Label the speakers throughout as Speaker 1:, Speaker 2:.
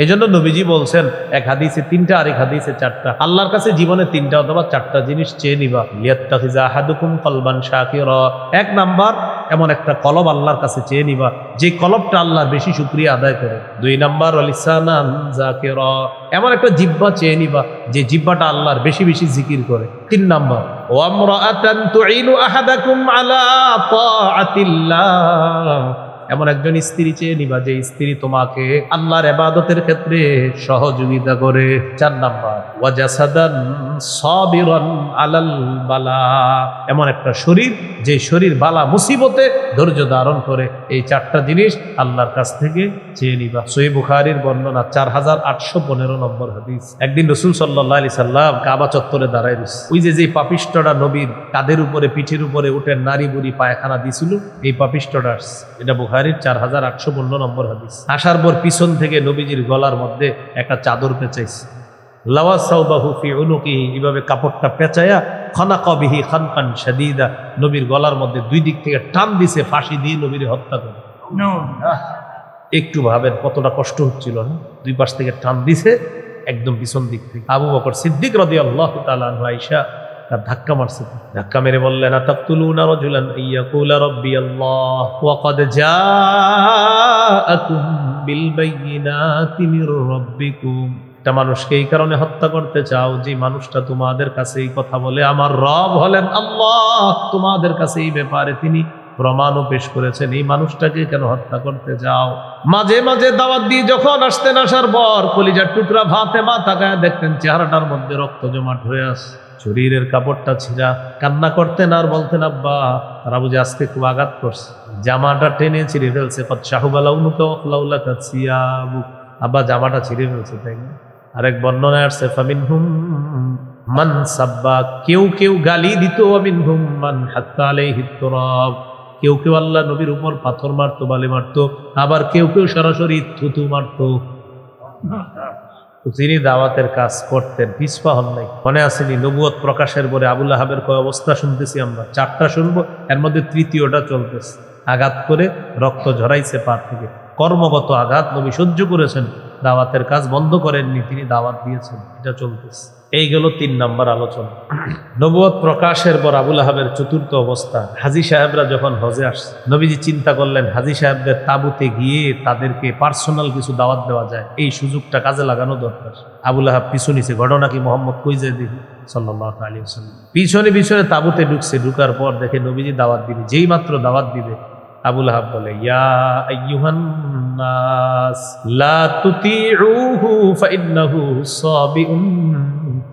Speaker 1: এই জন্য নবীজি বলছেন এক হাদিসে 3টা, আরেক হাদিসে 4টা। আল্লাহর কাছে জীবনে 3টা অথবা 4টা জিনিস চেয়ে নিবা। লিয়াত্তাখিযা আহাদুকুম কলবান শাকিরা। 1 নাম্বার, এমন একটা কলব আল্লাহর কাছে চেয়ে নিবা যে কলবটা আল্লাহর বেশি শুকরিয়া আদায় করে। 2 নাম্বার ওয়ালিসানান যাকিরা। এমন একটা জিহ্বা চেয়ে নিবা যে জিহ্বাটা আল্লাহর বেশি বেশি জিকির করে। 3 নাম্বার ওয়া আমরাআতান তুঈনু আহাদাকুম আলা তাআতিল্লাহ। এমন একজন স্ত্রী চেয়ে নিবা যে স্ত্রী তোমাকে আল্লাহর ইবাদতের ক্ষেত্রে সহযোগিতা করে। 4 নাম্বার ওয়াজাসাদান সাবিরান আলাল বালা। এমন একটা শরীর যে শরীর বালা মুসিবতে ধৈর্য ধারণ করে। এই 4টা জিনিস আল্লাহর কাছ থেকে চেয়ে নিবা। সহিহ বুখারীর বর্ণনা 4815 নম্বর হাদিস। একদিন রাসূল সাল্লাল্লাহু আলাইহি সাল্লাম কাবা চত্বরে দাঁড়ায় রয়েছে। ওই যে পাপিষ্ঠটা নবীর কাঁধের উপরে পিঠের উপরে উঠে নারী বুড়ি পায়খানা দিছিল, এই পাপিষ্ঠটা আসছে। এটা বুখারীর 4815 নম্বর হাদিস। আসার পর পিছন থেকে নবীজির গলার মধ্যে একটা চাদর পেঁচাইছে। লাওয়া সাওবাহু ফি উনুকিহি, এইভাবে কাপড়টা পেঁচায়া খানাকা বিহি খানকান শাদীদা, নবীর গলার মধ্যে 2 দিক থেকে টান দিছে, ফাঁসি দিয়ে নবীর হত্যা করে। একটু ভাবেন কতটা কষ্ট হচ্ছিল না? 2 পাশ থেকে টান দিছে, একদম পিছন দিক থেকে। আবু বকর সিদ্দিক রাদিয়াল্লাহু তাআলা আনহু আয়েশা তার ধাক্কা মারছে। ধাক্কা মেরে বললেন, আতাকতুলুনা রাজুলান আইয়াকুলা রাব্বিয়াল্লাহ ওয়া ক্বাদ জাআকুম বিল বাইয়িনাতি মির রাব্বিকুম। একটা মানুষকে এই কারণে হত্যা করতে চাও যে মানুষটা তোমাদের কাছে এই কথা বলে আমার রব হলেন আল্লাহ, তোমাদের কাছে এই ব্যাপারে তিনি প্রমাণও পেশ করেছেন, এই মানুষটাকে কেন হত্যা করতে যাও? মাঝে মাঝে দাওয়াত দিয়ে যখন আসতেন, আসার পর কলিজার টুকরা ফাতেমা তাকায় দেখতেন চেহারাটার মধ্যে রক্ত জমাট হয়ে আছে, শরীরের কাপড়টা ছিঁড়া। কান্না করতেন আর বলতেন, আব্বা তারা বুঝে আজকে খুব আঘাত করছে, জামাটা টেনে ছিঁড়ে ফেলছে। আব্বা জামাটা ছিঁড়ে ফেলছে, তাই না? আরেক বর্ণনায় আসছে ফামিনহুম মান সাব্বা, কেউ কেউ গালি দিত, মিনহুম মান হাত্তা আলাইহিত তুরাব, কেউ কেউ আল্লাহ নবীর উপর পাথর মারতো, বালি মারতো, আবার কেউ কেউ সরাসরি থুতু মারতো। তিনি দাওয়াতের কাজ করতেন, পিছপা হন নাই। মনে আসেনি নবুয়ত প্রকাশের পরে আবু লাহাবের কয় অবস্থা শুনতেছি আমরা? 4টা শুনবো, এর মধ্যে 3য়টা চলতেছে। আঘাত করে রক্ত ঝরাইছে পা থেকে, কর্মগত আঘাত নবী সহ্য করেছেন, দাওয়াতের কাজ বন্ধ করেননি, তিনি দাওয়াত দিয়েছেন, এটা চলতেছে। এই গেল 3 নম্বর আলোচনা। নবুয়ত প্রকাশের পর আবু লাহাবের 4র্থ অবস্থা। হাজী সাহেবরা যখন হজে আসছে, নবীজি চিন্তা করলেন হাজী সাহেবদের তাঁবুতে গিয়ে তাদেরকে পার্সোনাল কিছু দাওয়াত দেওয়া যায়, এই সুযোগটা কাজে লাগানো দরকার। আবু লাহাব পিছু নিছে, ঘটনা কি মোহাম্মদ কই যায় দেখি সাল্লাল্লাহু আলাইহি ওয়াসাল্লাম। পিছনে পিছনে তাঁবুতে ঢুকছে, ঢুকার পর দেখে নবীজি দাওয়াত দিবে। যেই মাত্র দাওয়াত দিবে, আবু লাহাব বলে, ইয়া আইয়ুহান নাস লা তুতিউহু ফাইন্নাহু সাবিউন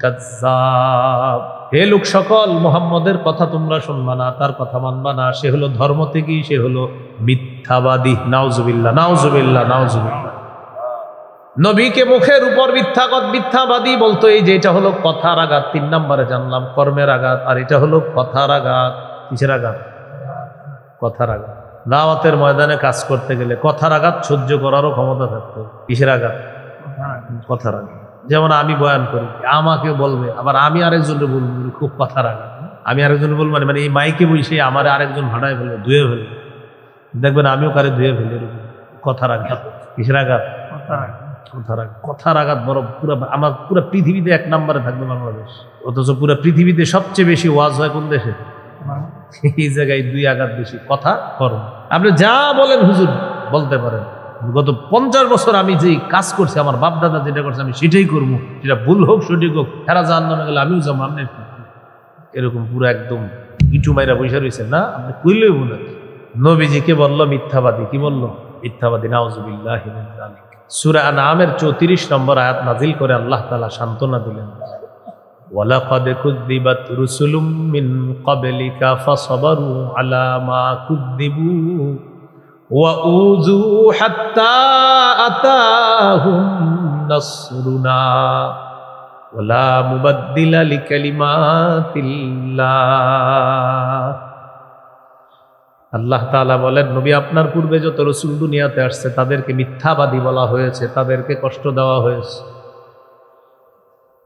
Speaker 1: কাযযাব। হে লোক সকল, মুহাম্মদের কথা তোমরা শুনবা না, তার কথা মানবা না, সে হলো ধর্ম থেকে, সে হলো মিথ্যাবাদী। নাউজুবিল্লাহ, নাউজুবিল্লাহ, নাউজুবিল্লাহ। নবীকে মুখের উপর মিথ্যাবাদী বলতো, এই যে এটা হলো কথার আঘাত। 3 নম্বরে জানলাম কর্মের আঘাত, আর এটা হলো কথার আঘাত। কিসের আঘাত? কথার আঘাত। দাওয়াতের ময়দানে কাজ করতে গেলে কথার আঘাত সহ্য করারও ক্ষমতা থাকতো। কিসের আঘাত? কথার আঘাত। যেমন আমি বয়ান করি, আমাকে বলবে, আবার আমি আরেকজনকে বলবো, খুব কথার আঘাত। আমি আরেকজন বলবো, মানে এই মাইকে বসে আমার আরেকজন ভাড়ায় ফেলবে, ধুয়ে ফেলবে, দেখবেন আমিও কারে ধুয়ে ফেলি। কথার আঘাত। কিসের আঘাত? কথার আঘাত। কথার আঘাত বড়, পুরো আমার পুরো পৃথিবীতে 1 নম্বরে থাকবে বাংলাদেশ। অথচ পুরো পৃথিবীতে সবচেয়ে বেশি ওয়াজ হয় কোন দেশে? এই জায়গায় 2 আঘাত বেশি, কথা, কর্ম। আপনি যা বলেন হুজুর বলতে পারেন, গত 50 বছর আমি যেই কাজ করছি, আমার বাপ দাদা যেটা করছে আমি সেটাই করবো, সেটা ভুল হোক সঠিক হোক, হেরা জাহান্নামে গেলে আমিও যাবো, আপনি এরকম পুরো একদম ইটু মাইরা বসে রয়েছেন না? আপনি কইলেই বলে নবীজিকে বললো মিথ্যাবাদী। কি বললো? মিথ্যাবাদী। নাউজুবিল্লাহি মিন যালিক। সূরা আনআমের 34 নম্বর আয়াত নাজিল করে আল্লাহ তাআলা সান্ত্বনা দিলেন, ওয়ালাকাদ কুযযিবাত রুসুলুম মিন ক্বাবলিকা ফাসাবারু আলা মা কুযযিবু ওয়া উযু হাত্তা আতাহুম নাসরুনা ওয়ালা মুবাদদিলা লিকালিমাতিল্লাহ। আল্লাহ তাআলা বলেন, নবী আপনার পূর্বে যত রাসূল দুনিয়াতে আসছে তাদেরকে মিথ্যাবাদী বলা হয়েছে, তাদেরকে কষ্ট দেওয়া হয়েছে,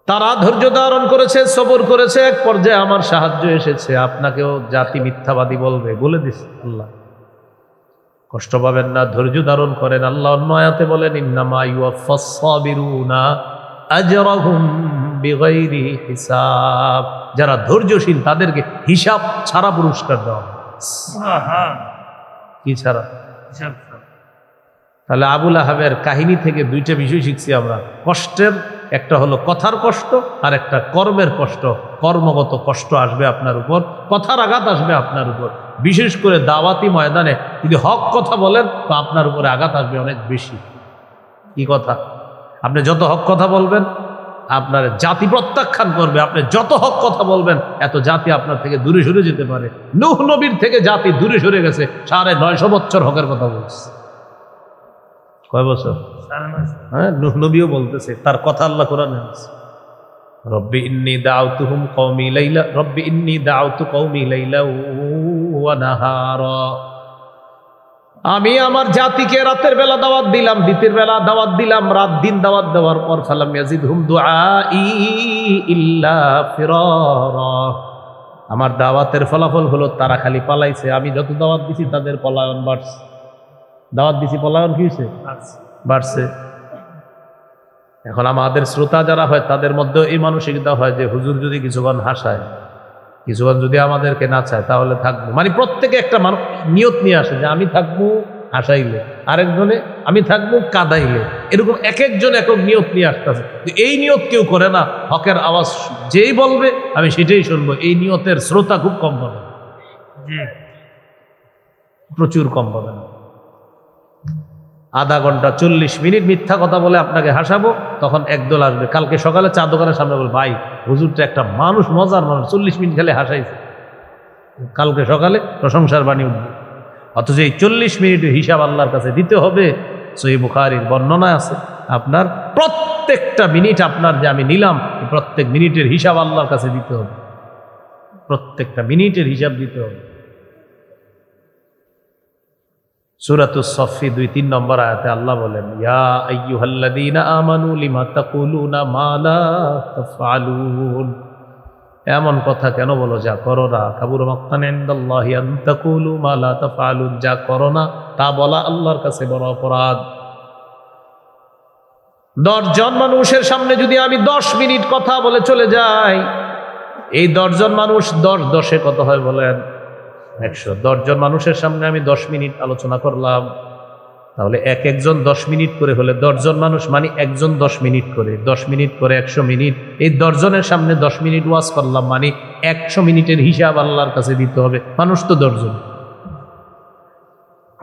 Speaker 1: তারা ধৈর্য ধারণ করেছে, সবর করেছে, এক পর্যায়ে আমার সাহায্য এসেছে, আপনাকেও জাতি মিথ্যাবাদী বলবে, বলে দিছে আল্লাহ। কষ্ট পাবেন না, ধৈর্য ধারণ করেন। আল্লাহ অন্য আয়াতে বলেন, ইন্নামা ইউয়াফফাস সাবিরুনা আজরাহুম বিগাইরি হিসাব। যারা ধৈর্যশীল তাদেরকে হিসাব ছাড়া পুরস্কার দেওয়া হয়। কি ছাড়া? তাহলে আবুল আহাবের কাহিনী থেকে দুইটা বিষয় শিখছি আমরা। কষ্টের একটা হলো কথার কষ্ট, আর একটা কর্মের কষ্ট। কর্মগত কষ্ট আসবে আপনার উপর, কথার আঘাত আসবে আপনার উপর। বিশেষ করে দাওয়াতি ময়দানে যদি হক কথা বলেন তো আপনার উপরে আঘাত আসবে অনেক বেশি। কি কথা? আপনি যত হক কথা বলবেন আপনার জাতি প্রত্যাখ্যান করবে। আপনি যত হক কথা বলবেন এত জাতি আপনার থেকে দূরে সরে যেতে পারে। নূহ নবীর থেকে জাতি দূরে সরে গেছে, 950 বছর হকের কথা বলছে। কয় বছর? হ্যাঁ, নূহ নবীও বলতেছে, তার কথা আল্লাহ কোরআনে আছে, রব্বি ইন্নী দাউতুহুম কওমি লাইলা, রব্বি ইন্নী দাউতু কওমি লাইলা ওয়া নাহারা। আমি আমার জাতিকে রাতের বেলা দাওয়াত দিলাম, দিনের বেলা দাওয়াত দিলাম, রাত দিন দাওয়াত দেওয়ার পর ফালাম ইয়াজিদহুম দুআই ইল্লা ফিরারা। আমার দাওয়াতের ফলাফল হলো তারা খালি পালাইছে। আমি যত দাওয়াত দিছি তাদের পলায়ন বাড়ছে। দাওয়াত দিছি, পলায়ন কি হয়েছে? বাড়ছে। এখন আমাদের শ্রোতা যারা হয় তাদের মধ্যে এই মানসিকতা হয় যে হুজুর যদি কিছুক্ষণ হাসায়, কিছুক্ষণ যদি আমাদেরকে নাচায় তাহলে থাকবো। মানে প্রত্যেকে একটা নিয়ত নিয়ে আসে যে আমি থাকবো হাসাইলে, আরেকজনে আমি থাকবো কাঁদাইলে। এরকম এক একজন এক এক নিয়ত নিয়ে আসতেছে। এই নিয়ত কেউ করে না। হকের আওয়াজ যেই বলবে আমি সেটাই শুনবো, এই নিয়তের শ্রোতা খুব কম পাবে, প্রচুর কম পাবে না। আধা ঘন্টা 40 মিনিট মিথ্যা কথা বলে আপনাকে হাসাবো, তখন একদল আসবে। কালকে সকালে চা দোকানের সামনে বল, ভাই হুজুরটা একটা মানুষ, মজার মানুষ, 40 মিনিট খালি হাসাইছে। কালকে সকালে প্রশংসার বাণী উঠবে। অথচ এই 40 মিনিটের হিসাব আল্লাহর কাছে দিতে হবে। সহিহ বুখারীর বর্ণনায় আছে, আপনার প্রত্যেকটা মিনিট আপনার যে আমি নিলাম, প্রত্যেক মিনিটের হিসাব আল্লাহর কাছে দিতে হবে। প্রত্যেকটা মিনিটের হিসাব দিতে হবে। সূরাতুস সফফি 2-3 নম্বর আয়াতে আল্লাহ বলেন, ইয়া আইয়ুহাল্লাযীনা আমানু লিমা তাকুলুনা মা লা তাফআলুন। এমন কথা কেন বলো যা করো না। কাবুরা মাকতান ইনদাল্লাহি আন তাকুলু মা লা তাফআলুন। যা করো না তা বলা আল্লাহর কাছে বড় অপরাধ। 10 জন মানুষের সামনে যদি আমি 10 মিনিট কথা বলে চলে যাই, এই 10 জন মানুষ 10 কত হয় বলেন? 100। 10 জন মানুষের সামনে আমি 10 মিনিট আলোচনা করলাম, তাহলে একজন 10 মিনিট করে হলে 10 জন মানুষ, মানে একজন 10 মিনিট করে, 10 মিনিট করে 100 মিনিট। এই 10 জনের সামনে 10 মিনিট ওয়াজ করলাম, মানে 100 মিনিটের হিসাব আল্লাহর কাছে দিতে হবে। মানুষ তো 10 জন,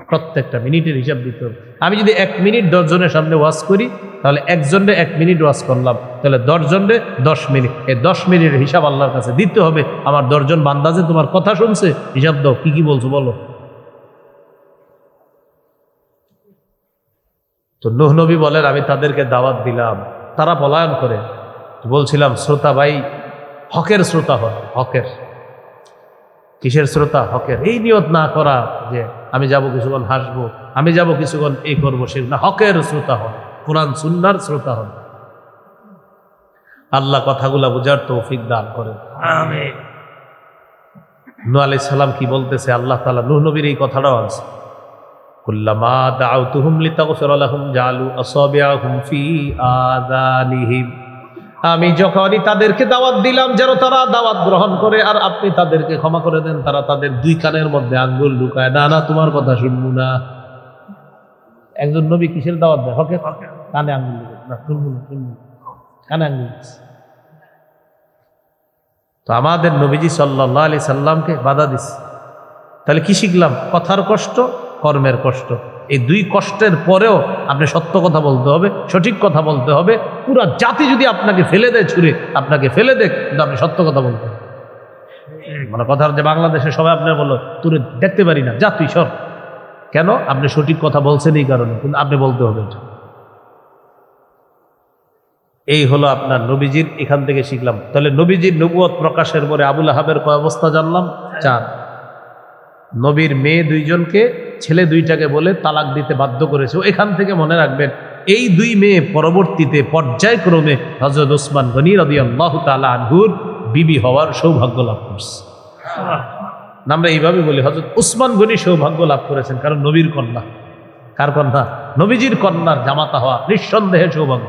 Speaker 1: প্রত্যেকটা মিনিটের হিসাব দিতে হবে। আমি যদি 1 মিনিট 10 জনের সামনে ওয়াজ করি, তাহলে একজনে 1 মিনিট ওয়াজ করলাম, তাহলে 10 জনে 10 মিনিট। এই 10 মিনিটের হিসাব আল্লাহর কাছে দিতে হবে। আমার 10 জন বান্দা যে তোমার কথা শুনছে, হিসাব দাও, কি কি বলছো বলো। তো নূহ নবী বলেন, আমি তাদেরকে দাওয়াত দিলাম, তারা পলায়ন করে। বলছিলাম শ্রোতা ভাই হকের শ্রোতা হয়। হকের, কিসের শ্রোতা? হকের। এই নিয়ত না করা যে আমি যাব কিছুক্ষণ হাসবো, আমি যাব কিছুক্ষণ এই করবো, সে না। হকের শ্রোতা হয়, কোরআন সুন্নাহর শ্রোতা হয়। আল্লাহ কথাগুলা বুঝার তৌফিক দান করেন, আমিন। নূহ আলাইহিস সালাম কি বলতেছে? আল্লাহ তাআলা নূহ নবীর এই কথাটাও আছে, কুল্লামা দাউতুহুম লিতাগফিরা লাহুম জাআলু আসাবিআহুম ফি আযানিহিম। আমি যখনই তাদেরকে দাওয়াত দিলাম যেন তারা দাওয়াত গ্রহণ করে, আর আপনি তাদেরকে ক্ষমা করে দেন, তারা তাদের 2 কানের মধ্যে আঙ্গুল ঢুকায়, না না তোমার কথা শুনবো না। একজন নবী কিসের দাওয়াত দেয়? হকের। কানে আঙ্গুল ঢুকায়, না শুনবো না, শুনবো না, কানে আঙ্গুল। তো আমাদের নবীজি সাল্লাল্লাহু আলাইহি সাল্লামকে বাধা দিচ্ছে। তাহলে কি শিখলাম? কথার কষ্ট, কর্মের কষ্ট। এই 2 কষ্টের পরেও আপনি সত্য কথা বলতে হবে, সঠিক কথা বলতে হবে। পুরা জাতি যদি আপনাকে ফেলে দেয়, ছুঁড়ে আপনাকে ফেলে দেয়, কিন্তু আপনি সত্য কথা বলতে হবে। মানে কথা যে বাংলাদেশে সবাই আপনার বললো তুই দেখতে পারি না, যা তুই সর। কেন? আপনি সঠিক কথা বলছেন এই কারণে, কিন্তু আপনি বলতে হবে। এই হলো আপনার নবীজির, এখান থেকে শিখলাম। তাহলে নবীজির নবুয়ত প্রকাশের পরে আবুল আহাবের কয় অবস্থা জানলাম? 4। নবীর মেয়ে 2 জনকে, ছেলে 2টাকে বলে তালাক দিতে বাধ্য করেছে। এখান থেকে মনে রাখবেন, এই 2 মেয়ে পরবর্তীতে পর্যায়ক্রমে হযরত ওসমান গনি রাদিয়াল্লাহু তাআলা আনহুর বিবি হওয়ার সৌভাগ্য লাভ করছে। আমরা এইভাবে বলি হযরত উসমান গনি সৌভাগ্য লাভ করেছেন, কারণ নবীর কন্যা। কার কন্যা? নবীজির কন্যার জামাতা হওয়া নিঃসন্দেহে সৌভাগ্য।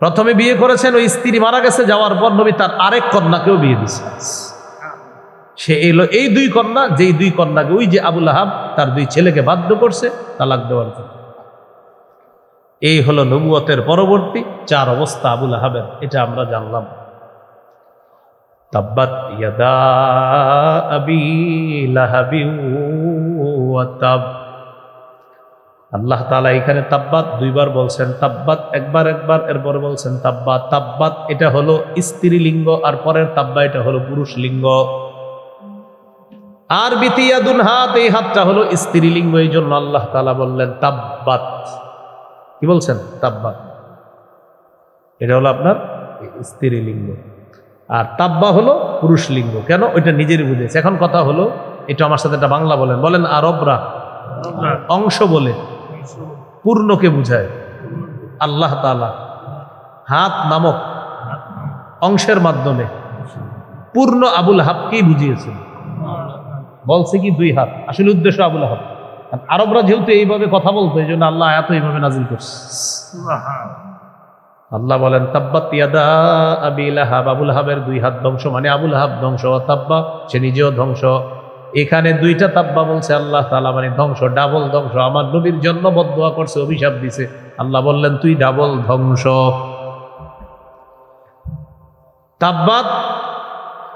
Speaker 1: প্রথমে বিয়ে করেছেন, ওই স্ত্রী মারা গেছে, যাওয়ার পর নবী তার আরেক কন্যাকেও বিয়ে দিয়েছে। সে এলো এই দুই কন্যা, যেই দুই কন্যাকে ওই যে আবু লাহাব তার দুই ছেলেকে বাধ্য করছে তালাক দেওয়ার জন্য। এই হলো নবুয়তের পরবর্তী 4 অবস্থা আবু লাহাবের, এটা আমরা জানলাম। তাব্বাত ইয়াদা আবি লাহাবি ওয়া তাব। আল্লাহ তাআলা এখানে তাব্বাত 2 বার বলছেন, তাব্বাত একবার এরপরে বলছেন তাব্বাত। তাব্বাত এটা হলো স্ত্রীলিঙ্গ, আর পরের তাব্বা এটা হলো পুরুষ লিঙ্গ। আর বিতিয়াদুন হাত, এই হাতটা হলো স্ত্রীলিঙ্গ, এই জন্য আল্লাহ তাআলা বললেন তাব্বাত। কি বলছেন? তাব্বাত। এটা হলো আপনার স্ত্রীলিঙ্গ, আর তাব্বা হলো পুরুষ লিঙ্গ। কেন? ওইটা নিজেরই বুঝেছে। এখন কথা হলো, এটা আমার সাথে একটা বাংলা বলেন। বলেন আরবরা অংশ বলে পূর্ণকে বুঝায়। আল্লাহ তাআলা হাত নামক অংশের মাধ্যমে পূর্ণ আবু লাহাবকেই বুঝিয়েছেন। বলছে কি 2 হাত, আসলে উদ্দেশ্য আবু লাহাব। আরবরা যেহেতু এইভাবে কথা বলতো, এই জন্য আল্লাহ আয়াত এইভাবে নাজিল করছে। আল্লাহ বলেন তাব্বাত ইয়াদা আবি লাহাব, আবু লাহাবের 2 হাত ধ্বংস, মানে আবু লাহাব ধ্বংস, তাব্বা সে নিজেও ধ্বংস। এখানে 2টা তাব্বা বলছে আল্লাহ তাআলা, মানে ধ্বংস, ডাবল ধ্বংস। আমার নবীর জন্য বদদুয়া করছে, অভিশাপ দিছে, আল্লাহ বললেন তুই ডাবল ধ্বংস। তাব্বাত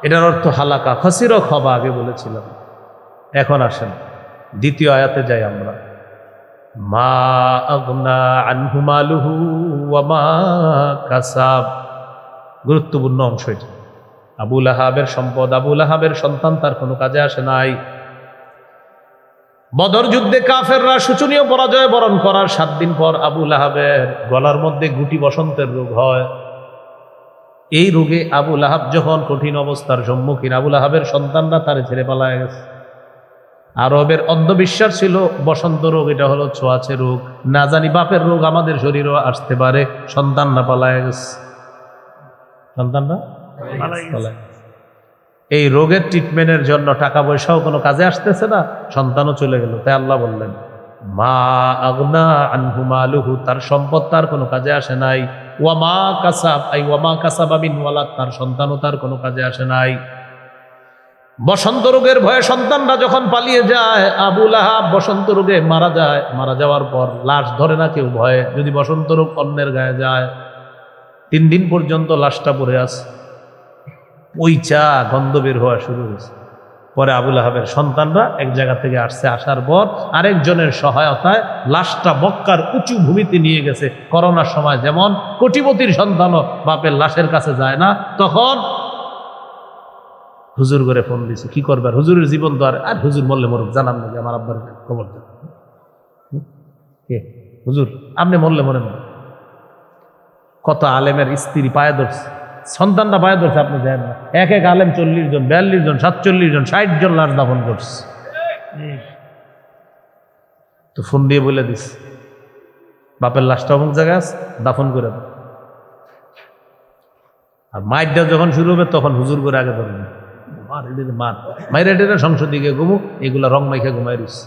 Speaker 1: এটার অর্থ হালাকা, খাসির খবা, আগে বলেছিলাম। এখন আসেন দ্বিতীয় আয়াতে যাই আমরা। মা আগনা আনহু মালুহু ওয়া মা কাসাব। গুরুত্বপূর্ণ অংশ এটা। আবু লাহাবের সম্পদ, আবু লাহাবের সন্তান তার কোনো কাজে আসে নাই। বদর যুদ্ধে কাফেররা শোচনীয় পরাজয় বরণ করার 7 দিন পর আবু লাহাবের গলার মধ্যে গুটি বসন্তের রোগ হয়। এই রোগে আবু লাহাব যখন কঠিন অবস্থার সম্মুখীন, আবু লাহাবের সন্তানরা তারে ছেড়ে পালায় গেছে। আরবের অন্ধবিশ্বাস ছিল বসন্ত রোগ এটা হলো ছোঁয়াচে রোগ, না জানি বাপের রোগ আমাদের শরীরেও আসতে পারে। সন্তানরা পালায় গেছে, সন্তানরা পালায়। এই রোগের ট্রিটমেন্টের জন্য টাকা পয়সাও কোনো কাজে আসতেছে না, সন্তানও চলে গেল। তাই আল্লাহ বললেন মা আগনা আনহু মালুহু, তার সম্পদ তার কোনো কাজে আসে নাই। ওয়া মা কাসাব, আই ওয়া মা কাসাবা মিন ওয়ালাদ, তার সন্তানও তার কোনো কাজে আসে নাই। বসন্ত রোগের ভয়ে সন্তানরা যখন পালিয়ে যায়, আবু লাহাব বসন্ত রোগে মারা যায়। মারা যাওয়ার পর লাশ ধরে না কেউ ভয়ে, যদি বসন্ত রোগ অন্যের গায়ে যায়। 3 দিন পর্যন্ত লাশটা পড়ে আছে, পইচা গন্ধ বের হওয়া শুরু হয়েছে। পরে আবু লাহাবের সন্তানরা এক জায়গা থেকে আসছে, আসার পর আরেকজনের সহায়তায় লাশটা মক্কার উঁচু ভূমিতে নিয়ে গেছে। করোনার সময় যেমন কোটিপতির সন্তানও বাপের লাশের কাছে যায় না, তখন হুজুর করে ফোন দিছে। কি করবে, আর হুজুরের জীবন তো আর হুজুর মরলে মরুক, জানান নাকি আমার আব্বার খবর দেন। হুজুর আপনি মরলে মরেন না। কত আলেমের স্ত্রী পায়ে ধরছে, সন্তানরা পায়ে ধরছে, আপনি যান না। এক আলেম 40 জন, 42 জন, 47 জন, 60 জন লাশ দাফন করছে। তো ফোন দিয়ে বলে দিস বাপের লাশটা অমুক জায়গায় আছে, দাফন করে দেন। আর মাইরটা যখন শুরু হবে তখন হুজুর করে আগে ধরবেন, মাইরা সংসদ দিকে ঘুমু, এগুলা রং মাইখা ঘুমাই রয়েছে।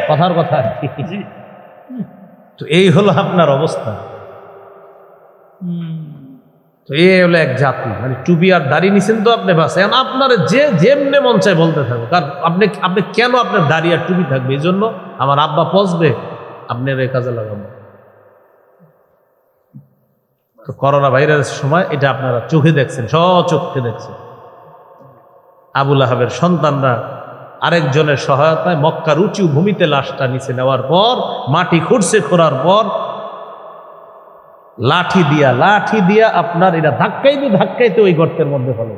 Speaker 1: কথার কথা। তো এই হলো আপনার অবস্থা। তো এই হলো এক জাতি, মানে টুপি আর দাড়ি নিছেন তো আপনি বাসে, আপনার যে যেমনে মন চায় বলতে থাকবে। কারণ আপনি কেন আপনার দাড়ি আর টুপি থাকবে? এই জন্য আমার আব্বা পচবে, আপনার এই কাজে লাগাবো। তো করোনা ভাইরাসের সময় এটা আপনারা চোখে দেখছেন, স্বচক্ষে দেখছেন। আবু লাহাবের সন্তানরা আরেকজনের সহায়তায় মক্কার উঁচু ভূমিতে লাশটা নিচে নেওয়ার পর, মাটি খুঁড়ছে, খোঁড়ার পর লাঠি দিয়া আপনার এটা ধাক্কাইতে ওই গর্তের মধ্যে ফেলে।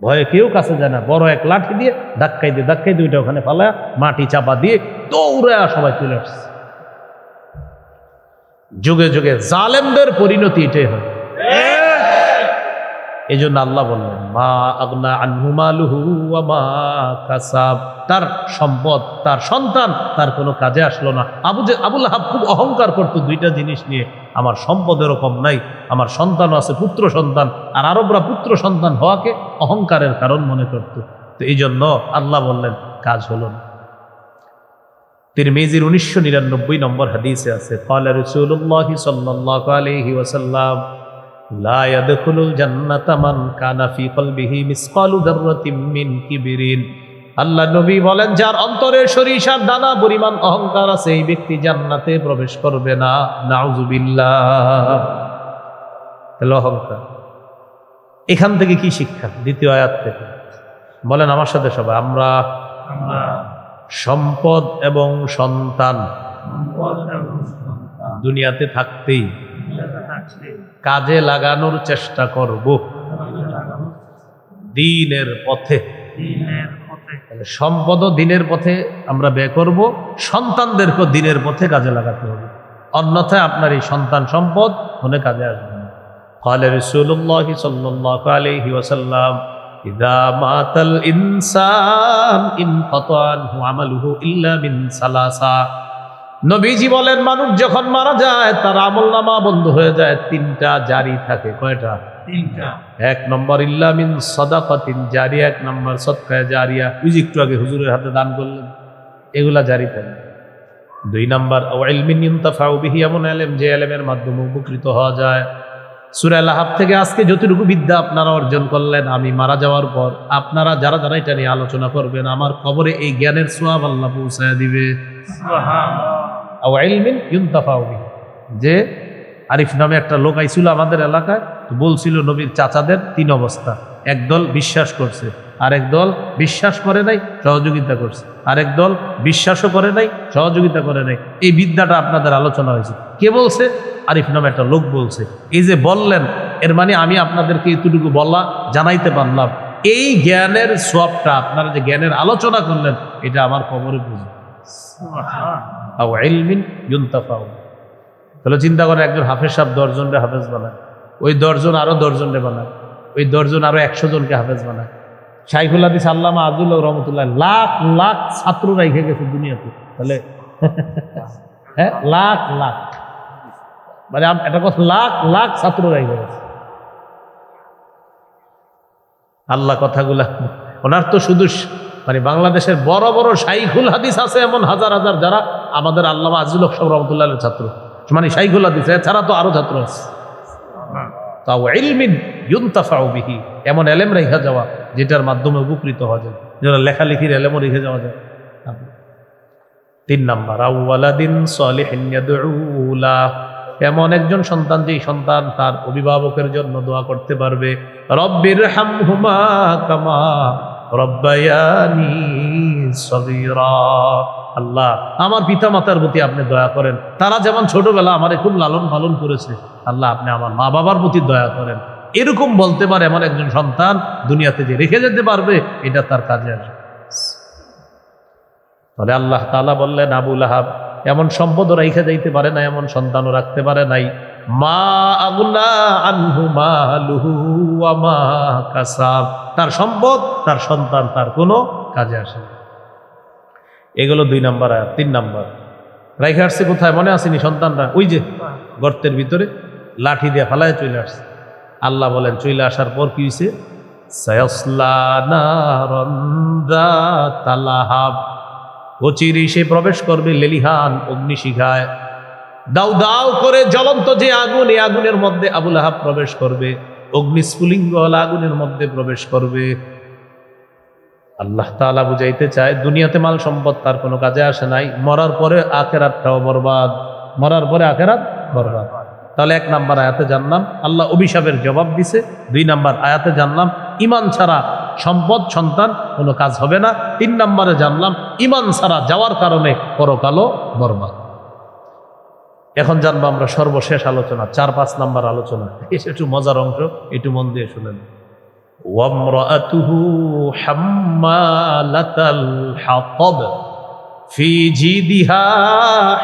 Speaker 1: ভয়ে কেউ কাছে যায় না, বড় এক লাঠি দিয়ে ধাক্কাইতে ওইটা ওখানে ফেলা, মাটি চাপা দিয়ে দৌড়ে সবাই চলে আসছে। যুগে যুগে জালেমদের পরিণতি এটাই হয়। এই জন্য আল্লাহ বললেন মা আগনা আনহু মালুহু ওয়া মা কাসাব, তার সম্পদ, তার সন্তান তার কোনো কাজে আসলো না। আবু লাহাব খুব অহংকার করতো দুইটা জিনিস নিয়ে, আমার সম্পদেরও কম নাই, আমার সন্তানও আছে, পুত্র সন্তান। আর আরবরা পুত্র সন্তান হওয়াকে অহংকারের কারণ মনে করত। তো এই জন্য আল্লাহ বললেন কাজ হলো না। তিরমিজির 1999 নম্বর হাদিসে আছে ক্বালা রাসূলুল্লাহ সাল্লাল্লাহু আলাইহি ওয়াসাল্লাম লা ইয়াদখুলুল জান্নাতা মান কানা ফি কলবিহি মিসকালু যাররাতিন মিন কিবরিন। আল্লাহ নবী বলেন যার অন্তরে সরিষার দানা পরিমাণ অহংকার আছে এই ব্যক্তি জান্নাতে প্রবেশ করবে না। নাউযুবিল্লাহ। তাহলে অহংকার, এখান থেকে কি শিক্ষা? দ্বিতীয় আয়াত থেকে বলেন আমার সাথে সবাই, আমরা সম্পদ এবং সন্তান দুনিয়াতে থাকতেই কাজে লাগানোর চেষ্টা করব দ্বীনের পথে। সম্পদও দ্বীনের পথে আমরা ব্যয় করব, সন্তানদেরকেও দ্বীনের পথে কাজে লাগাতে হবে, অন্যথায় আপনার এই সন্তান সম্পদ মনে কাজে আসবে না। ক্বালা রাসূলুল্লাহ সাল্লাল্লাহু আলাইহি ওয়াসাল্লাম ইযা মাতাল ইনসান ইনকাতা আনহু আমালুহু ইল্লা মিন সালাসা। নবীজি বলেন মানুষ যখন মারা যায় তার আমলনামা বন্ধ হয়ে যায়, তিনটা জারি থাকে। কয়টা? তিনটা। এক নম্বর ইল্লা মিন সাদাকাতিন জারিয়া, এক নম্বর সদকা জারিয়া, ওই যে একটু আগে হুজুরের হাতে দান করলেন, এগুলা জারি থাকে। দুই নম্বর আও ইলমিন ইনতাফাউ বিহি, এমন ইলম যে ইলমের মাধ্যমে উপকৃত হওয়া যায়। সূরা লাহাব থেকে আজকে যতটুকু বিদ্যা আপনারা অর্জন করলেন, আমি মারা যাওয়ার পর আপনারা যারা যারা এটা নিয়ে আলোচনা করবেন আমার কবরে এই জ্ঞানের সোয়াব আল্লাহ পৌঁছায় দিবে। সুবহানাল্লাহ। আও ইলমিন ইনতাফাউ বিহি, যে আরিফ নামে একটা লোক আইছিল আমাদের এলাকায়, বলছিল নবীর চাচাদের তিন অবস্থা, একদল বিশ্বাস করছে, আরেক দল বিশ্বাস করে নাই সহযোগিতা করছে, আরেক দল বিশ্বাসও করে নাই সহযোগিতা করে নাই। এই বিদ্যাটা আপনাদের আলোচনা হয়েছে। কে বলছে? আরিফ নামে একটা লোক বলছে। এই যে বললেন এর মানে আমি আপনাদেরকে এতটুকু বলা জানাইতে পারলাম, এই জ্ঞানের সোয়াবটা আপনারা যে জ্ঞানের আলোচনা করলেন এটা আমার কবরে পৌঁছে। আও ইলমিন ইনতাফাউ। তাহলে চিন্তা করেন একজন হাফেজ সাহেব 10 জনরে হাফেজ বানায়, ওই 10 জন আরো 10 জনরে বানায়, ওই 10 জন আরো 100 জনকে হাফেজ বানায়। শাইখুল হাদিস আল্লামা আব্দুল্লাহ রহমতুল্লাহ লাখ লাখ ছাত্র রেখে গেছে দুনিয়াতে। তাহলে হ্যাঁ, লাখ লাখ, মানে এটা কথা, লাখ লাখ ছাত্র রেখে গেছে। আল্লাহ কথাগুলা ওনার তো শুধু মানে বাংলাদেশের বড় বড় শাইখুল হাদিস আছে এমন হাজার হাজার, যারা আমাদের আল্লামা আজিজুল হক সাহেব রহমতুল্লাহের ছাত্র, মানে শাইখুল হাদিস, এছাড়া তো আরো ছাত্র আছে। তাও ইলমিন ইউনতাফাউ বিহি, এমন এলেম রেখে যাওয়া যেটার মাধ্যমে উপকৃত হওয়া যায়, যেটা লেখালেখির এলেমও রেখে যাওয়া যায়। 3 নাম্বার আওয়ালাদিন সালিহিন ইয়াদউ লা, এমন একজন সন্তান যেই সন্তান তার অভিভাবকের জন্য দোয়া করতে পারবে। রব্বির হামহুমা কামা রব্বায়ানি সগীরা। আল্লাহ আমার পিতা মাতার প্রতি আপনি দয়া করেন, তারা যেমন ছোটবেলা আমারে খুব লালন পালন করেছে, আল্লাহ আপনি আমার মা বাবার প্রতি দয়া করেন। এরকম বলতে পারে এমন একজন সন্তান দুনিয়াতে যে রেখে যেতে পারবে, এটা তার কাজে আসবে। তাহলে আল্লাহ তাআলা বললেন আবু লাহাব এমন সম্পদও রেখে যাইতে পারে না, এমন সন্তানও রাখতে পারে নাই। মা আগনা আনহু মালুহু ওয়া মা কাসাব, তার সম্পদ তার সন্তান তার কোনো কাজে আসে না। এগুলো 2 নাম্বার আয়াত। 3 নাম্বার রাইখে আসছে কোথায় মনে আসেনি? সন্তানরা ওই যে গর্তের ভিতরে লাঠি দিয়ে ফালায় চলে আসছে। আল্লাহ বলেন চলে আসার পর কি হয়েছে? সায়াসলা নারান যাতা লাহাব, অচিরে সে প্রবেশ করবে লেলিহান অগ্নিশিখায়। দাউ দাউ করে জ্বলন্ত যে আগুন, এই আগুনের মধ্যে আবু লাহাব প্রবেশ করবে, অগ্নিস্ফুলিঙ্গ আগুনের মধ্যে প্রবেশ করবে। আল্লাহ তাআলা বুঝাইতে চায় দুনিয়াতে মাল সম্পদ তার কোনো কাজে আসে নাই, মরার পরে আখিরাতটাও বরবাদ, মরার পরে আখিরাত বরবাদ। তাহলে 1 নাম্বার আয়াতে জানলাম আল্লাহ অভিশাপের জবাব দিছে। 2 নাম্বার আয়াতে জানলাম ঈমান ছাড়া সম্পদ সন্তান কোনো কাজ হবে না। 3 নাম্বারে জানলাম ঈমান ছাড়া যাওয়ার কারণে পরকালও বরবাদ। এখন জানবো আমরা সর্বশেষ আলোচনা, 4-5 নাম্বার আলোচনা, একটু মজার অংশ, একটু মন দিয়ে শুনেন। ওয়ামরাআতুহু হাম্মালাতাল হাতাব ফি জিদিহা